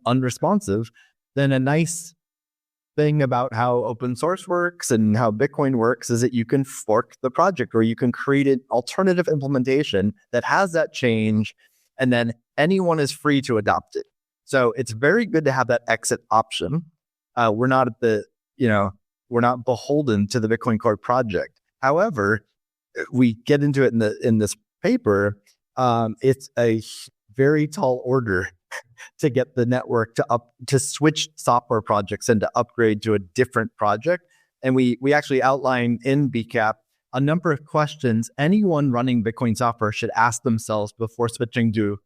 [SPEAKER 2] unresponsive, then a nice thing about how open source works and how Bitcoin works is that you can fork the project or you can create an alternative implementation that has that change, and then anyone is free to adopt it. So it's very good to have that exit option. We're not beholden to the Bitcoin Core project. However, we get into it in this paper. It's a very tall order to get the network to switch software projects and to upgrade to a different project. And we actually outline in BCAP a number of questions anyone running Bitcoin software should ask themselves before switching to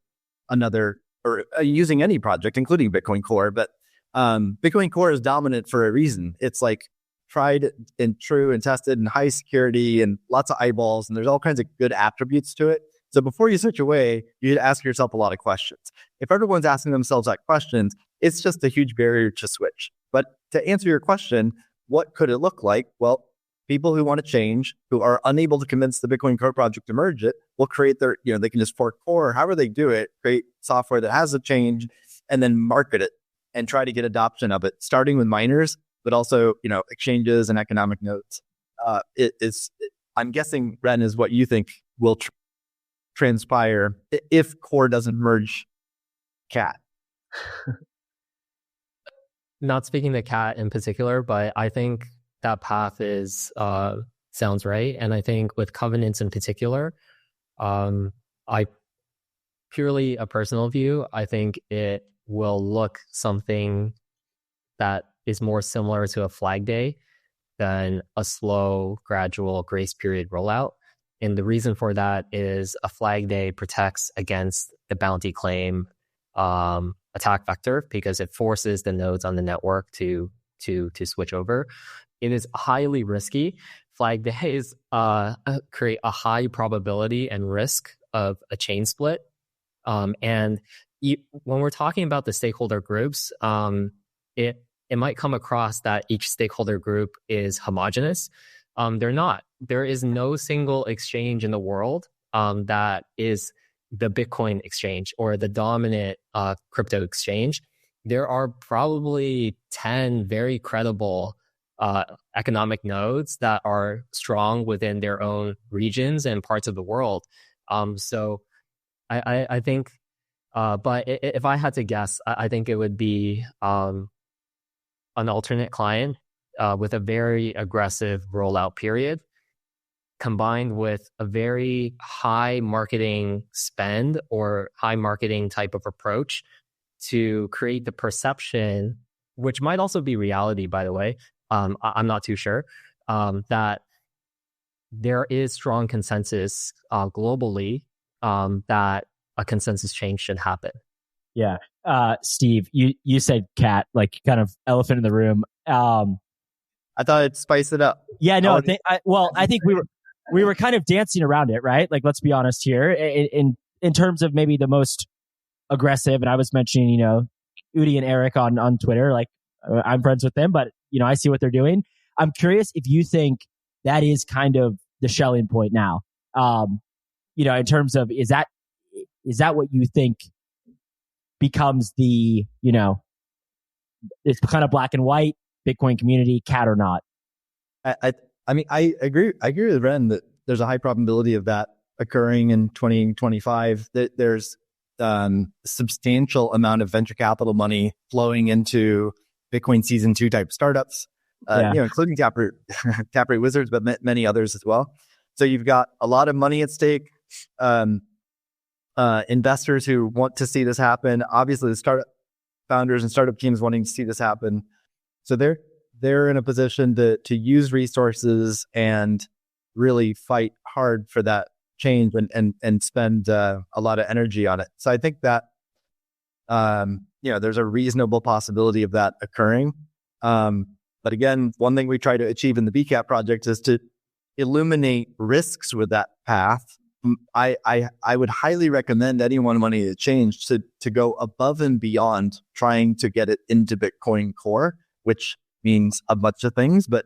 [SPEAKER 2] another or using any project, including Bitcoin Core. But Bitcoin Core is dominant for a reason. It's like tried and true and tested and high security and lots of eyeballs, and there's all kinds of good attributes to it. So before you switch away, you should ask yourself a lot of questions. If everyone's asking themselves that questions, it's just a huge barrier to switch. But to answer your question, what could it look like? Well, people who want to change, who are unable to convince the Bitcoin Core project to merge it, will create their, they can just fork Core, however they do it, create software that has a change, and then market it and try to get adoption of it, starting with miners, but also, exchanges and economic nodes. I'm guessing, Ren, is what you think will transpire if Core doesn't merge CAT.
[SPEAKER 3] Not speaking to CAT in particular, but I think that path is sounds right. And I think with covenants in particular, I purely a personal view, I think it will look something that is more similar to a flag day than a slow, gradual grace period rollout. And the reason for that is a flag day protects against the bounty claim attack vector because it forces the nodes on the network to switch over. It is highly risky. Flag days create a high probability and risk of a chain split. And when we're talking about the stakeholder groups, it might come across that each stakeholder group is homogeneous. They're not. There is no single exchange in the world that is the Bitcoin exchange or the dominant crypto exchange. There are probably 10 very credible economic nodes that are strong within their own regions and parts of the world. So I think, but if I had to guess, I think it would be an alternate client with a very aggressive rollout period, combined with a very high marketing spend or high marketing type of approach to create the perception, which might also be reality, by the way. I'm not too sure, that there is strong consensus globally that a consensus change should happen.
[SPEAKER 1] Yeah. Steve, you said CAT, like kind of elephant in the room.
[SPEAKER 2] I thought I'd spice it up.
[SPEAKER 1] Yeah, no, I think we were kind of dancing around it, right? Like, let's be honest here. In terms of maybe the most aggressive, and I was mentioning, Udi and Eric on Twitter, like I'm friends with them, but I see what they're doing. I'm curious if you think that is kind of the Schelling point now. In terms of is that what you think becomes the, it's kind of black and white, Bitcoin community, CAT or not?
[SPEAKER 2] I mean, I agree with Ren that there's a high probability of that occurring in 2025. That there's substantial amount of venture capital money flowing into Bitcoin Season 2 type startups, including Taproot Wizards, but many others as well. So you've got a lot of money at stake, investors who want to see this happen. Obviously, the startup founders and startup teams wanting to see this happen. So they're in a position to use resources and really fight hard for that change and spend a lot of energy on it. So I think that there's a reasonable possibility of that occurring. But again, one thing we try to achieve in the BCAP project is to illuminate risks with that path. I would highly recommend anyone wanting to change to go above and beyond trying to get it into Bitcoin Core, which means a bunch of things, but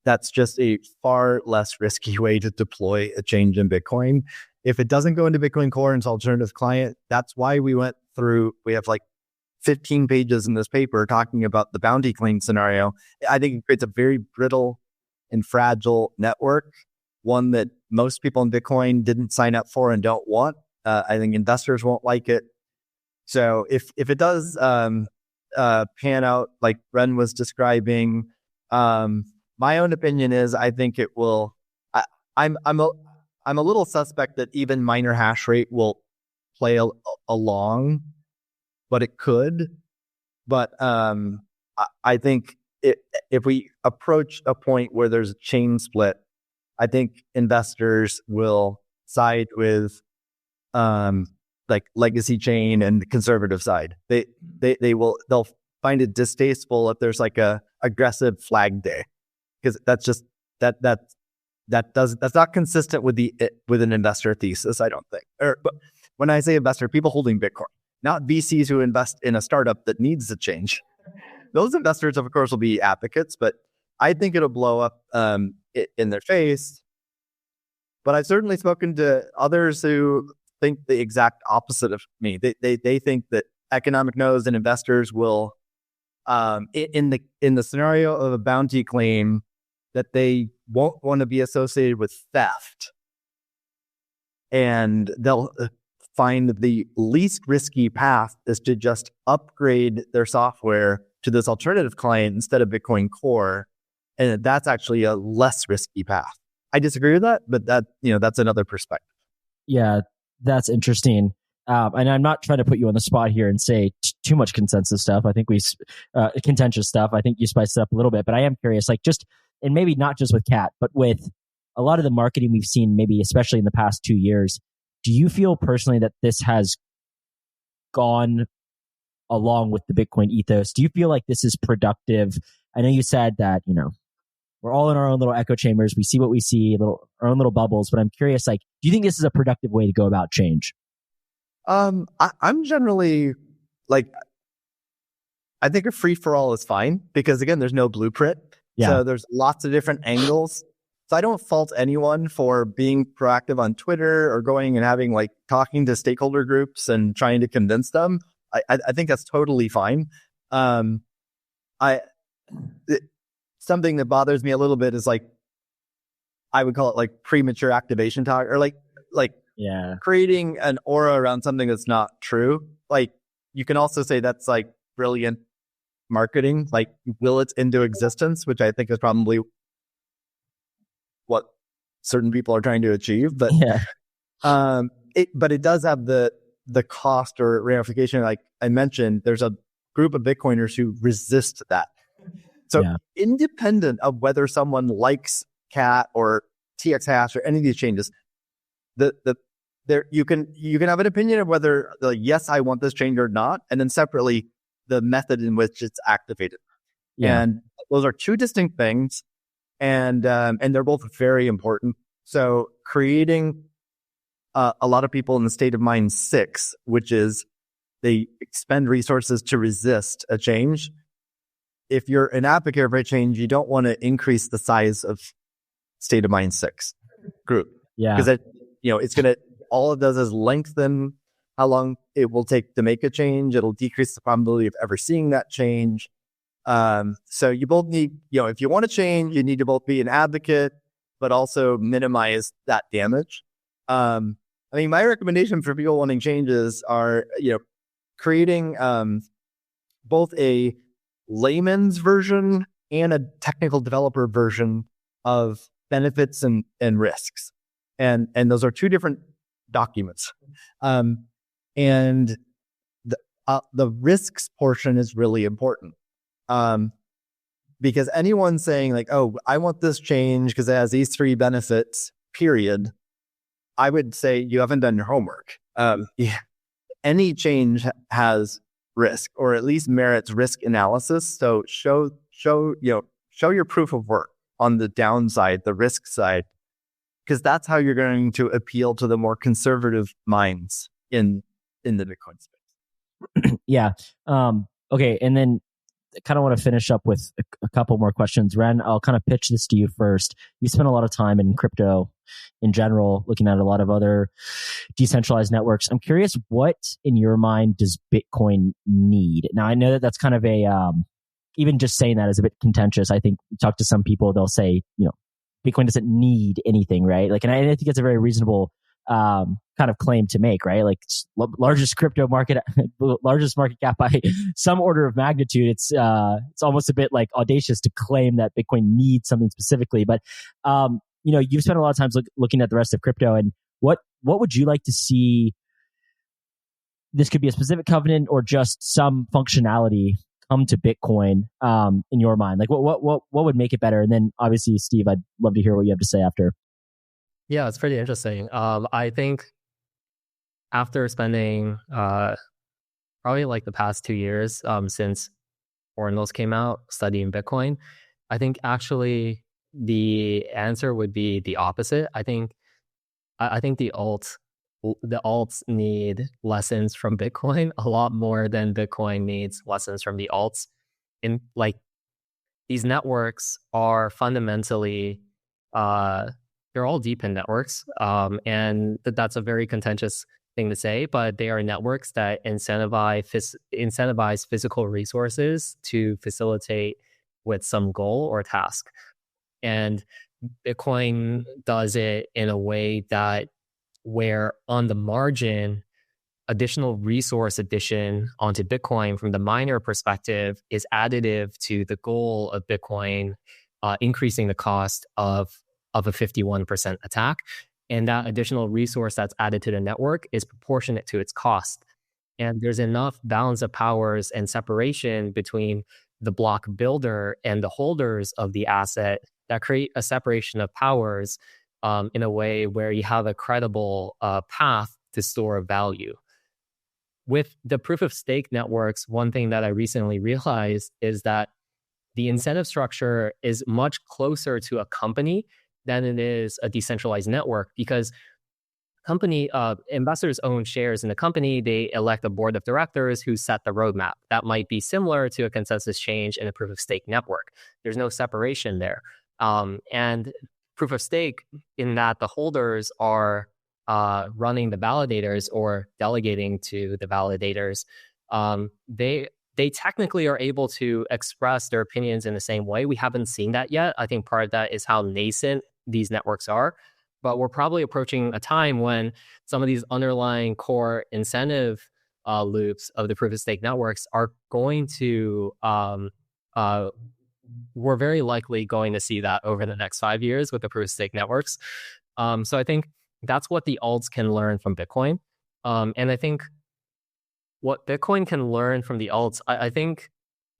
[SPEAKER 2] that's just a far less risky way to deploy a change in Bitcoin. If it doesn't go into Bitcoin Core and it's alternative client, that's why we have like 15 pages in this paper talking about the bounty claim scenario. I think it creates a very brittle and fragile network, one that most people in Bitcoin didn't sign up for and don't want. I think investors won't like it. So if it does pan out like Ren was describing, my own opinion is I think it will. I'm a little suspect that even minor hash rate will play along, but it could. But I think if we approach a point where there's a chain split, I think investors will side with like legacy chain and the conservative side. They'll find it distasteful if there's like a aggressive flag day, because that's not consistent with an investor thesis, I don't think. But when I say investor, people holding Bitcoin, not VCs who invest in a startup that needs to change. Those investors, of course, will be advocates, but I think it'll blow up in their face. But I've certainly spoken to others who think the exact opposite of me. They think that economic nodes and investors will, in the scenario of a bounty claim, that they won't want to be associated with theft, and they'll find the least risky path is to just upgrade their software to this alternative client instead of Bitcoin Core, and that's actually a less risky path. I disagree with that, but that's another perspective.
[SPEAKER 1] Yeah, that's interesting. And I'm not trying to put you on the spot here and say too much consensus stuff. I think contentious stuff. I think you spiced it up a little bit, but I am curious, like and maybe not just with Cat, but with a lot of the marketing we've seen, maybe especially in the past 2 years. Do you feel personally that this has gone along with the Bitcoin ethos? Do you feel like this is productive? I know you said that, we're all in our own little echo chambers. We see what we see, our own little bubbles. But I'm curious, like, do you think this is a productive way to go about change?
[SPEAKER 2] I'm generally like, I think a free for all is fine because again, there's no blueprint. Yeah. So there's lots of different angles. So I don't fault anyone for being proactive on Twitter or going and having talking to stakeholder groups and trying to convince them. I think that's totally fine. Something that bothers me a little bit is I would call it premature activation talk, or creating an aura around something that's not true. You can also say that's brilliant marketing, will it into existence, which I think is probably what certain people are trying to achieve. But it does have the cost or ramification. Like I mentioned, there's a group of Bitcoiners who resist that. So independent of whether someone likes Cat or TX hash or any of these changes, you can have an opinion of whether yes, I want this change or not, and then separately the method in which it's activated. Yeah. And those are two distinct things, and they're both very important. So creating a lot of people in the state of mind 6, which is they expend resources to resist a change. If you're an advocate for a change, you don't want to increase the size of state of mind 6 group. Yeah. Because it's going to, all it does is lengthen how long it will take to make a change. It'll decrease the probability of ever seeing that change. So you both need, if you want to change, you need to both be an advocate, but also minimize that damage. My recommendation for people wanting changes are, creating both a layman's version and a technical developer version of benefits and risks. And those are two different documents. And the risks portion is really important. Because anyone saying like, oh, I want this change because it has these 3 benefits, period, I would say you haven't done your homework. Yeah. Any change has risk, or at least merits risk analysis. So show your proof of work on the downside, the risk side, because that's how you're going to appeal to the more conservative minds in the Bitcoin space.
[SPEAKER 1] Yeah. Okay. And then I kind of want to finish up with a couple more questions. Ren, I'll kind of pitch this to you first. You spend a lot of time in crypto in general, looking at a lot of other decentralized networks. I'm curious, what in your mind does Bitcoin need? Now, I know that that's kind of even just saying that is a bit contentious. I think you talk to some people, they'll say, Bitcoin doesn't need anything, right? Like, and I think it's a very reasonable kind of claim to make, right? Like largest crypto market, largest market cap by some order of magnitude. It's almost a bit like audacious to claim that Bitcoin needs something specifically. But you've spent a lot of time looking at the rest of crypto, and what would you like to see? This could be a specific covenant or just some functionality come to Bitcoin in your mind. Like what would make it better? And then obviously, Steve, I'd love to hear what you have to say after.
[SPEAKER 3] Yeah, it's pretty interesting. I think after spending probably like the past 2 years since Ordinals came out studying Bitcoin, I think actually the answer would be the opposite. I think the alts need lessons from Bitcoin a lot more than Bitcoin needs lessons from the alts. In like these networks are fundamentally they're all deep in networks, and that's a very contentious thing to say, but they are networks that incentivize physical resources to facilitate with some goal or task. And Bitcoin does it in a way that where on the margin, additional resource addition onto Bitcoin from the miner perspective is additive to the goal of Bitcoin, increasing the cost of a 51% attack. And that additional resource that's added to the network is proportionate to its cost. And there's enough balance of powers and separation between the block builder and the holders of the asset that create a separation of powers in a way where you have a credible path to store value. With the proof of stake networks, one thing that I recently realized is that the incentive structure is much closer to a company than it is a decentralized network, because company investors own shares in the company. They elect a board of directors who set the roadmap. That might be similar to a consensus change in a proof of stake network. There's no separation there. And proof of stake, in that the holders are running the validators or delegating to the validators, they technically are able to express their opinions in the same way. We haven't seen that yet. I think part of that is how nascent these networks are. But we're probably approaching a time when some of these underlying core incentive loops of the proof of stake networks are going to, we're very likely going to see that over the next 5 years with the proof of stake networks. So I think that's what the alts can learn from Bitcoin. And I think what Bitcoin can learn from the alts, I think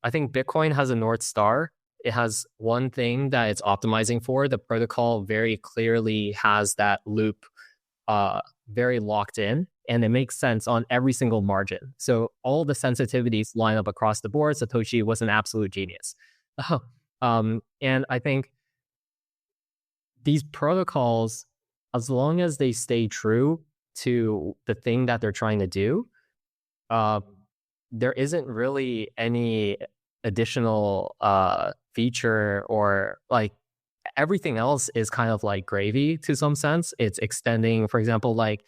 [SPEAKER 3] Bitcoin has a North Star. It has one thing that it's optimizing for. The protocol very clearly has that loop very locked in, and it makes sense on every single margin. So all the sensitivities line up across the board. Satoshi was an absolute genius. And I think these protocols, as long as they stay true to the thing that they're trying to do, there isn't really any additional feature, or like everything else is kind of like gravy to some sense. It's extending, for example, like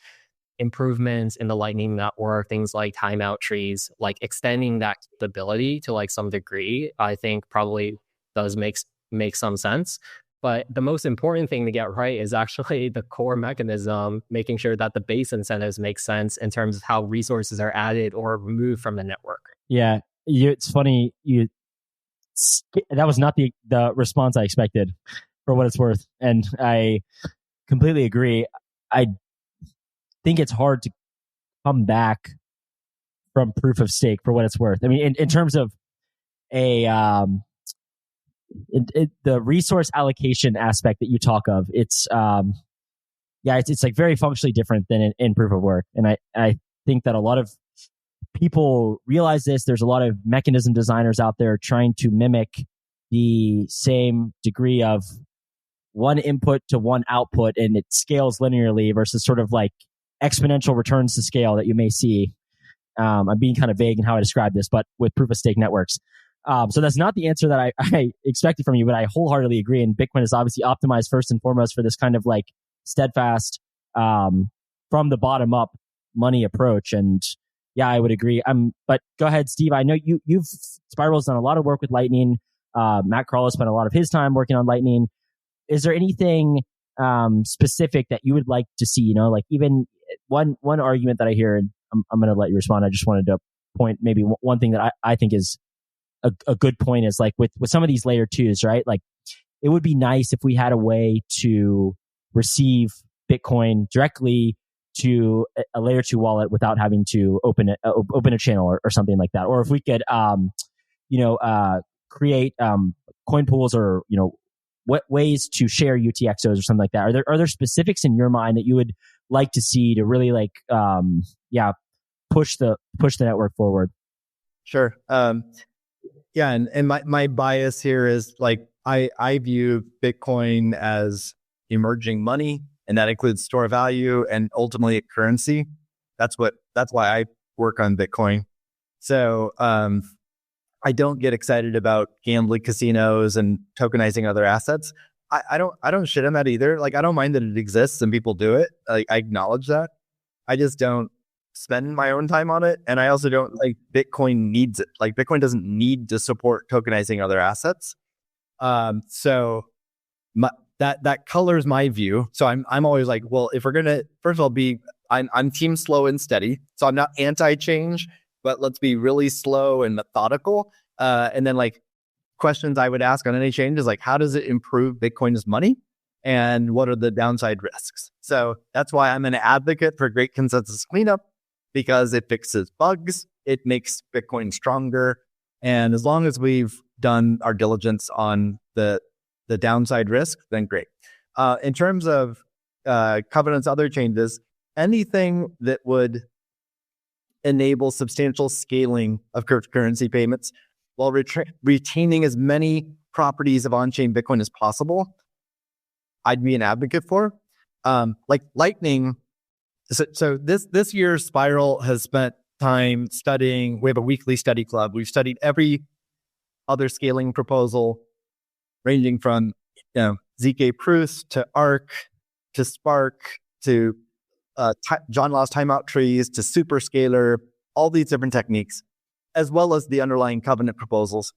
[SPEAKER 3] improvements in the Lightning Network, things like timeout trees, like extending that capability to like some degree, I think probably does make some sense. But the most important thing to get right is actually the core mechanism, making sure that the base incentives make sense in terms of how resources are added or removed from the network.
[SPEAKER 1] Yeah, it's funny. That was not the response I expected, for what it's worth. And I completely agree. I think it's hard to come back from proof of stake, for what it's worth. I mean, in terms of the resource allocation aspect that you talk of. It's it's like very functionally different than in proof of work. And I think that a lot of people realize this. There's a lot of mechanism designers out there trying to mimic the same degree of one input to one output, and it scales linearly versus sort of like exponential returns to scale that you may see. I'm being kind of vague in how I describe this, but with proof of stake networks. So that's not the answer that I expected from you, but I wholeheartedly agree. And Bitcoin is obviously optimized first and foremost for this kind of like steadfast, from the bottom up money approach. And yeah, I would agree. But go ahead, Steve. I know Spiral's done a lot of work with Lightning. Matt Crawler spent a lot of his time working on Lightning. Is there anything specific that you would like to see? Like even one argument that I hear, and I'm going to let you respond. I just wanted to point maybe one thing that I think is a good point is like with some of these layer twos, right? Like it would be nice if we had a way to receive Bitcoin directly to a layer two wallet without having to open a channel or something like that. Or if we could, create coin pools or what ways to share UTXOs or something like that. Are there specifics in your mind that you would like to see to really like push the network forward?
[SPEAKER 2] Sure. And my bias here is like I view Bitcoin as emerging money, and that includes store of value and ultimately a currency. That's why I work on Bitcoin. So I don't get excited about gambling casinos and tokenizing other assets. I don't shit on that either. Like I don't mind that it exists and people do it. Like I acknowledge that. I just don't spend my own time on it. And I also don't like Bitcoin needs it. Like Bitcoin doesn't need to support tokenizing other assets. So that colors my view. So I'm always like, well, if we're gonna first of all I'm team slow and steady. So I'm not anti-change, but let's be really slow and methodical. And then like questions I would ask on any change is like, how does it improve Bitcoin's money? And what are the downside risks? So that's why I'm an advocate for great consensus cleanup, because it fixes bugs, it makes Bitcoin stronger. And as long as we've done our diligence on the downside risk, then great. In terms of covenants, other changes, anything that would enable substantial scaling of cryptocurrency payments while retaining as many properties of on-chain Bitcoin as possible, I'd be an advocate for. Like Lightning. So this year, Spiral has spent time studying. We have a weekly study club. We've studied every other scaling proposal, ranging from ZK proofs to ARC to Spark to John Law's timeout trees to superscaler, all these different techniques, as well as the underlying covenant proposals.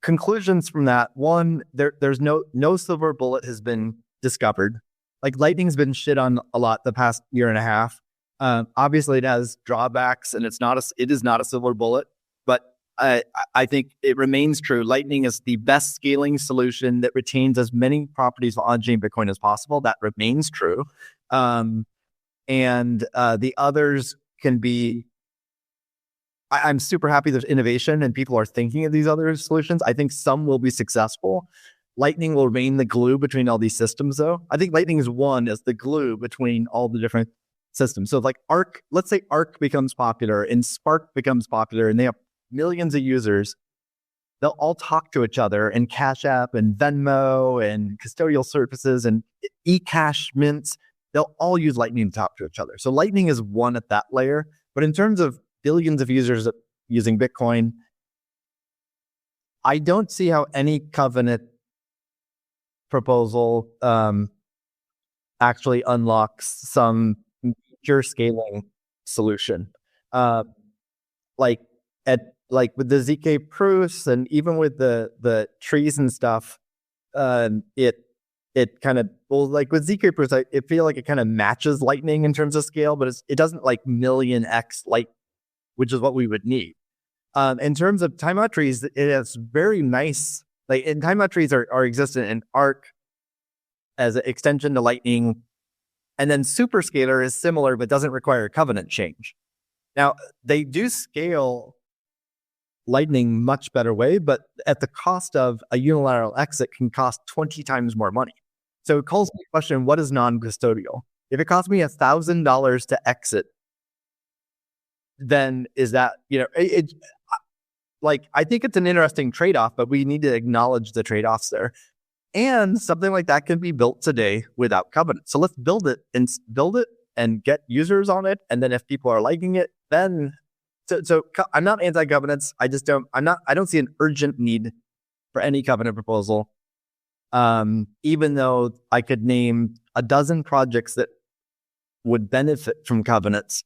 [SPEAKER 2] Conclusions from that: one, there's no silver bullet has been discovered. Like Lightning's been shit on a lot the past year and a half. Obviously, it has drawbacks, and it is not a silver bullet. But I think it remains true. Lightning is the best scaling solution that retains as many properties of on-chain Bitcoin as possible. That remains true. And the others can be. I'm super happy there's innovation and people are thinking of these other solutions. I think some will be successful. Lightning will remain the glue between all these systems, though. I think Lightning is one as the glue between all the different systems. So like ARC, let's say ARC becomes popular and Spark becomes popular and they have millions of users. They'll all talk to each other, and Cash App and Venmo and custodial services and eCash mints, they'll all use Lightning to talk to each other. So Lightning is one at that layer. But in terms of billions of users using Bitcoin, I don't see how any covenant proposal actually unlocks some pure scaling solution. Like with the ZK proofs and even with the trees and stuff, it kind of, well, like with ZK proofs, I feel like it kind of matches Lightning in terms of scale, but it doesn't like million X which is what we would need. In terms of timeout trees, it is very nice. Like, and timeout trees are existent in ARC as an extension to Lightning. And then Superscaler is similar, but doesn't require a covenant change. Now, they do scale Lightning much better way, but at the cost of a unilateral exit can cost 20 times more money. So it calls me the question, what is non-custodial? If it costs me $1,000 to exit, then is that, I think it's an interesting trade-off, but we need to acknowledge the trade-offs there. And something like that can be built today without covenants. So let's build it and get users on it. And then if people are liking it, then so I'm not anti-covenants. I don't see an urgent need for any covenant proposal. Even though I could name a dozen projects that would benefit from covenants,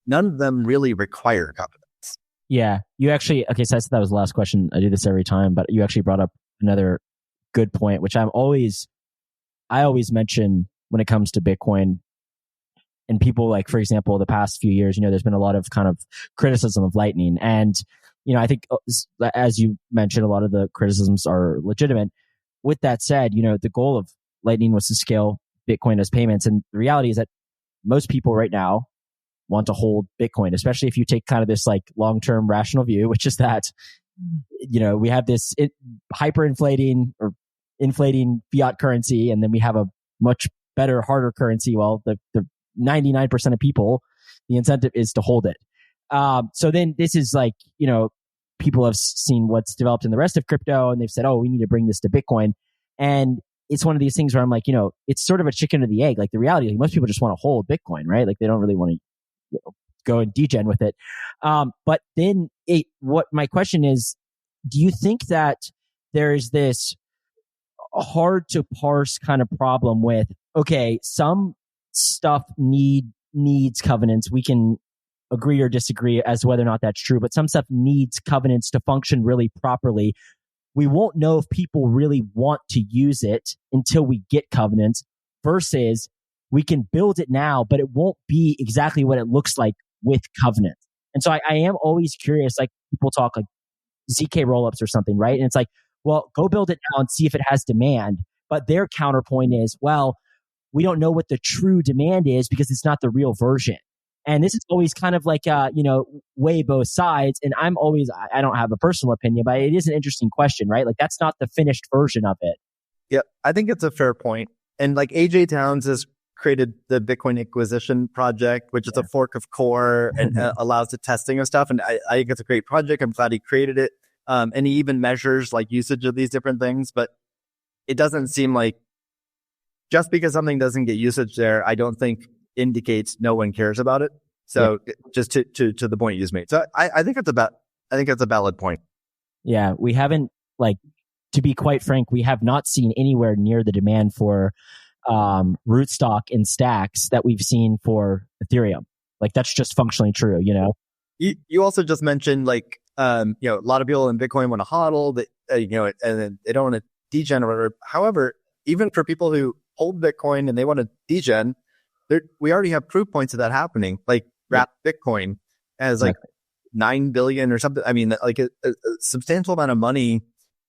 [SPEAKER 2] none of them really require covenants.
[SPEAKER 1] Yeah, you actually, okay, so I said that was the last question. I do this every time, but you actually brought up another good point, which I always mention when it comes to Bitcoin. And people, like, for example, the past few years, there's been a lot of kind of criticism of Lightning. And, I think, as you mentioned, a lot of the criticisms are legitimate. With that said, the goal of Lightning was to scale Bitcoin as payments. And the reality is that most people right now want to hold Bitcoin, especially if you take kind of this like long-term rational view, which is that, we have this hyperinflating or inflating fiat currency, and then we have a much better, harder currency. Well, the 99% of people, the incentive is to hold it. So then this is like, people have seen what's developed in the rest of crypto, and they've said, oh, we need to bring this to Bitcoin. And it's one of these things where I'm like, it's sort of a chicken or the egg. Like the reality, most people just want to hold Bitcoin, right? Like they don't really want to go and degen with it. But then what my question is, do you think that there is this hard to parse kind of problem with, okay, some stuff needs covenants. We can agree or disagree as to whether or not that's true, but some stuff needs covenants to function really properly. We won't know if people really want to use it until we get covenants, versus we can build it now, but it won't be exactly what it looks like with covenants. And so I am always curious, like people talk like ZK rollups or something, right? And it's like, well, go build it now and see if it has demand. But their counterpoint is, well, we don't know what the true demand is because it's not the real version. And this is always kind of like, weigh both sides. And I don't have a personal opinion, but it is an interesting question, right? Like that's not the finished version of it.
[SPEAKER 2] Yeah, I think it's a fair point. And like AJ Towns has created the Bitcoin Acquisition Project, which is a fork of Core and allows the testing of stuff. And I think it's a great project. I'm glad he created it. And he even measures like usage of these different things. But it doesn't seem like just because something doesn't get usage there, I don't think indicates no one cares about it. So just to the point you just made. So I think it's a valid point.
[SPEAKER 1] Yeah, we haven't, like, to be quite frank, we have not seen anywhere near the demand for rootstock and stacks that we've seen for Ethereum. Like that's just functionally true,
[SPEAKER 2] You also just mentioned like a lot of people in Bitcoin want to hodl that and they don't want to degen or whatever. However, even for people who hold Bitcoin and they want to degen, we already have proof points of that happening. Like Wrap Bitcoin as like 9 billion or something. I mean, like a substantial amount of money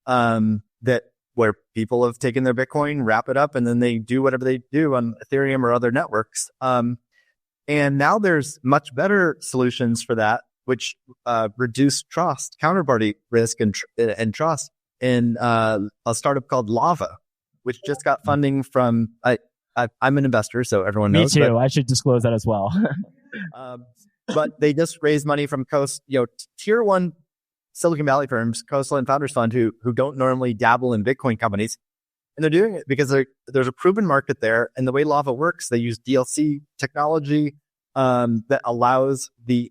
[SPEAKER 2] that where people have taken their Bitcoin, wrap it up, and then they do whatever they do on Ethereum or other networks. And now there's much better solutions for that, which reduce trust, counterparty risk, and trust in a startup called Lava, which just got funding from. I'm an investor, so everyone knows.
[SPEAKER 1] Me too. But I should disclose that as well.
[SPEAKER 2] But they just raised money from tier one Silicon Valley firms, Coastal and Founders Fund, who don't normally dabble in Bitcoin companies. And they're doing it because there's a proven market there. And the way Lava works, they use DLC technology that allows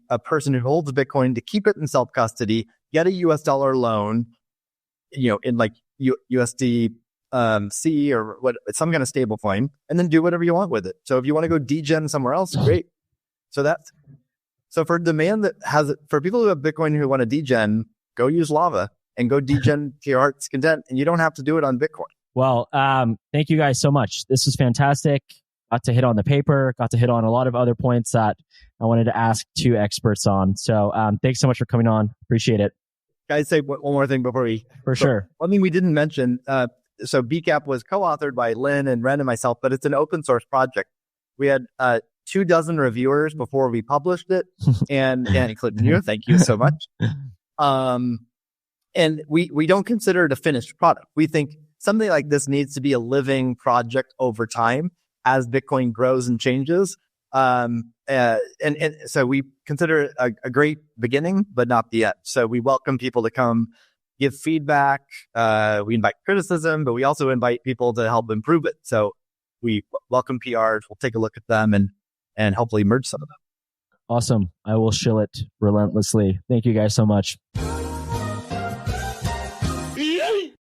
[SPEAKER 2] a person who holds Bitcoin to keep it in self-custody, get a US dollar loan, in like USD C or some kind of stable coin, and then do whatever you want with it. So if you want to go degen somewhere else, great. So for demand for people who have Bitcoin who want to degen, go use Lava and go degen to your heart's content, and you don't have to do it on Bitcoin.
[SPEAKER 1] Well, thank you guys so much. This was fantastic. Got to hit on the paper, got to hit on a lot of other points that I wanted to ask two experts on. So thanks so much for coming on. Appreciate it.
[SPEAKER 2] Guys, say one more thing before we...
[SPEAKER 1] Sure.
[SPEAKER 2] One thing we didn't mention, so BCAP was co-authored by Lynn and Ren and myself, but it's an open source project. We had 24 reviewers before we published it, and including you. Thank you so much. And we don't consider it a finished product. We think something like this needs to be a living project over time as Bitcoin grows and changes. And so we consider it a great beginning, but not the end. So we welcome people to come give feedback. We invite criticism, but we also invite people to help improve it. So we welcome PRs. We'll take a look at them and hopefully merge some of them.
[SPEAKER 1] Awesome. I will shill it relentlessly. Thank you guys so much.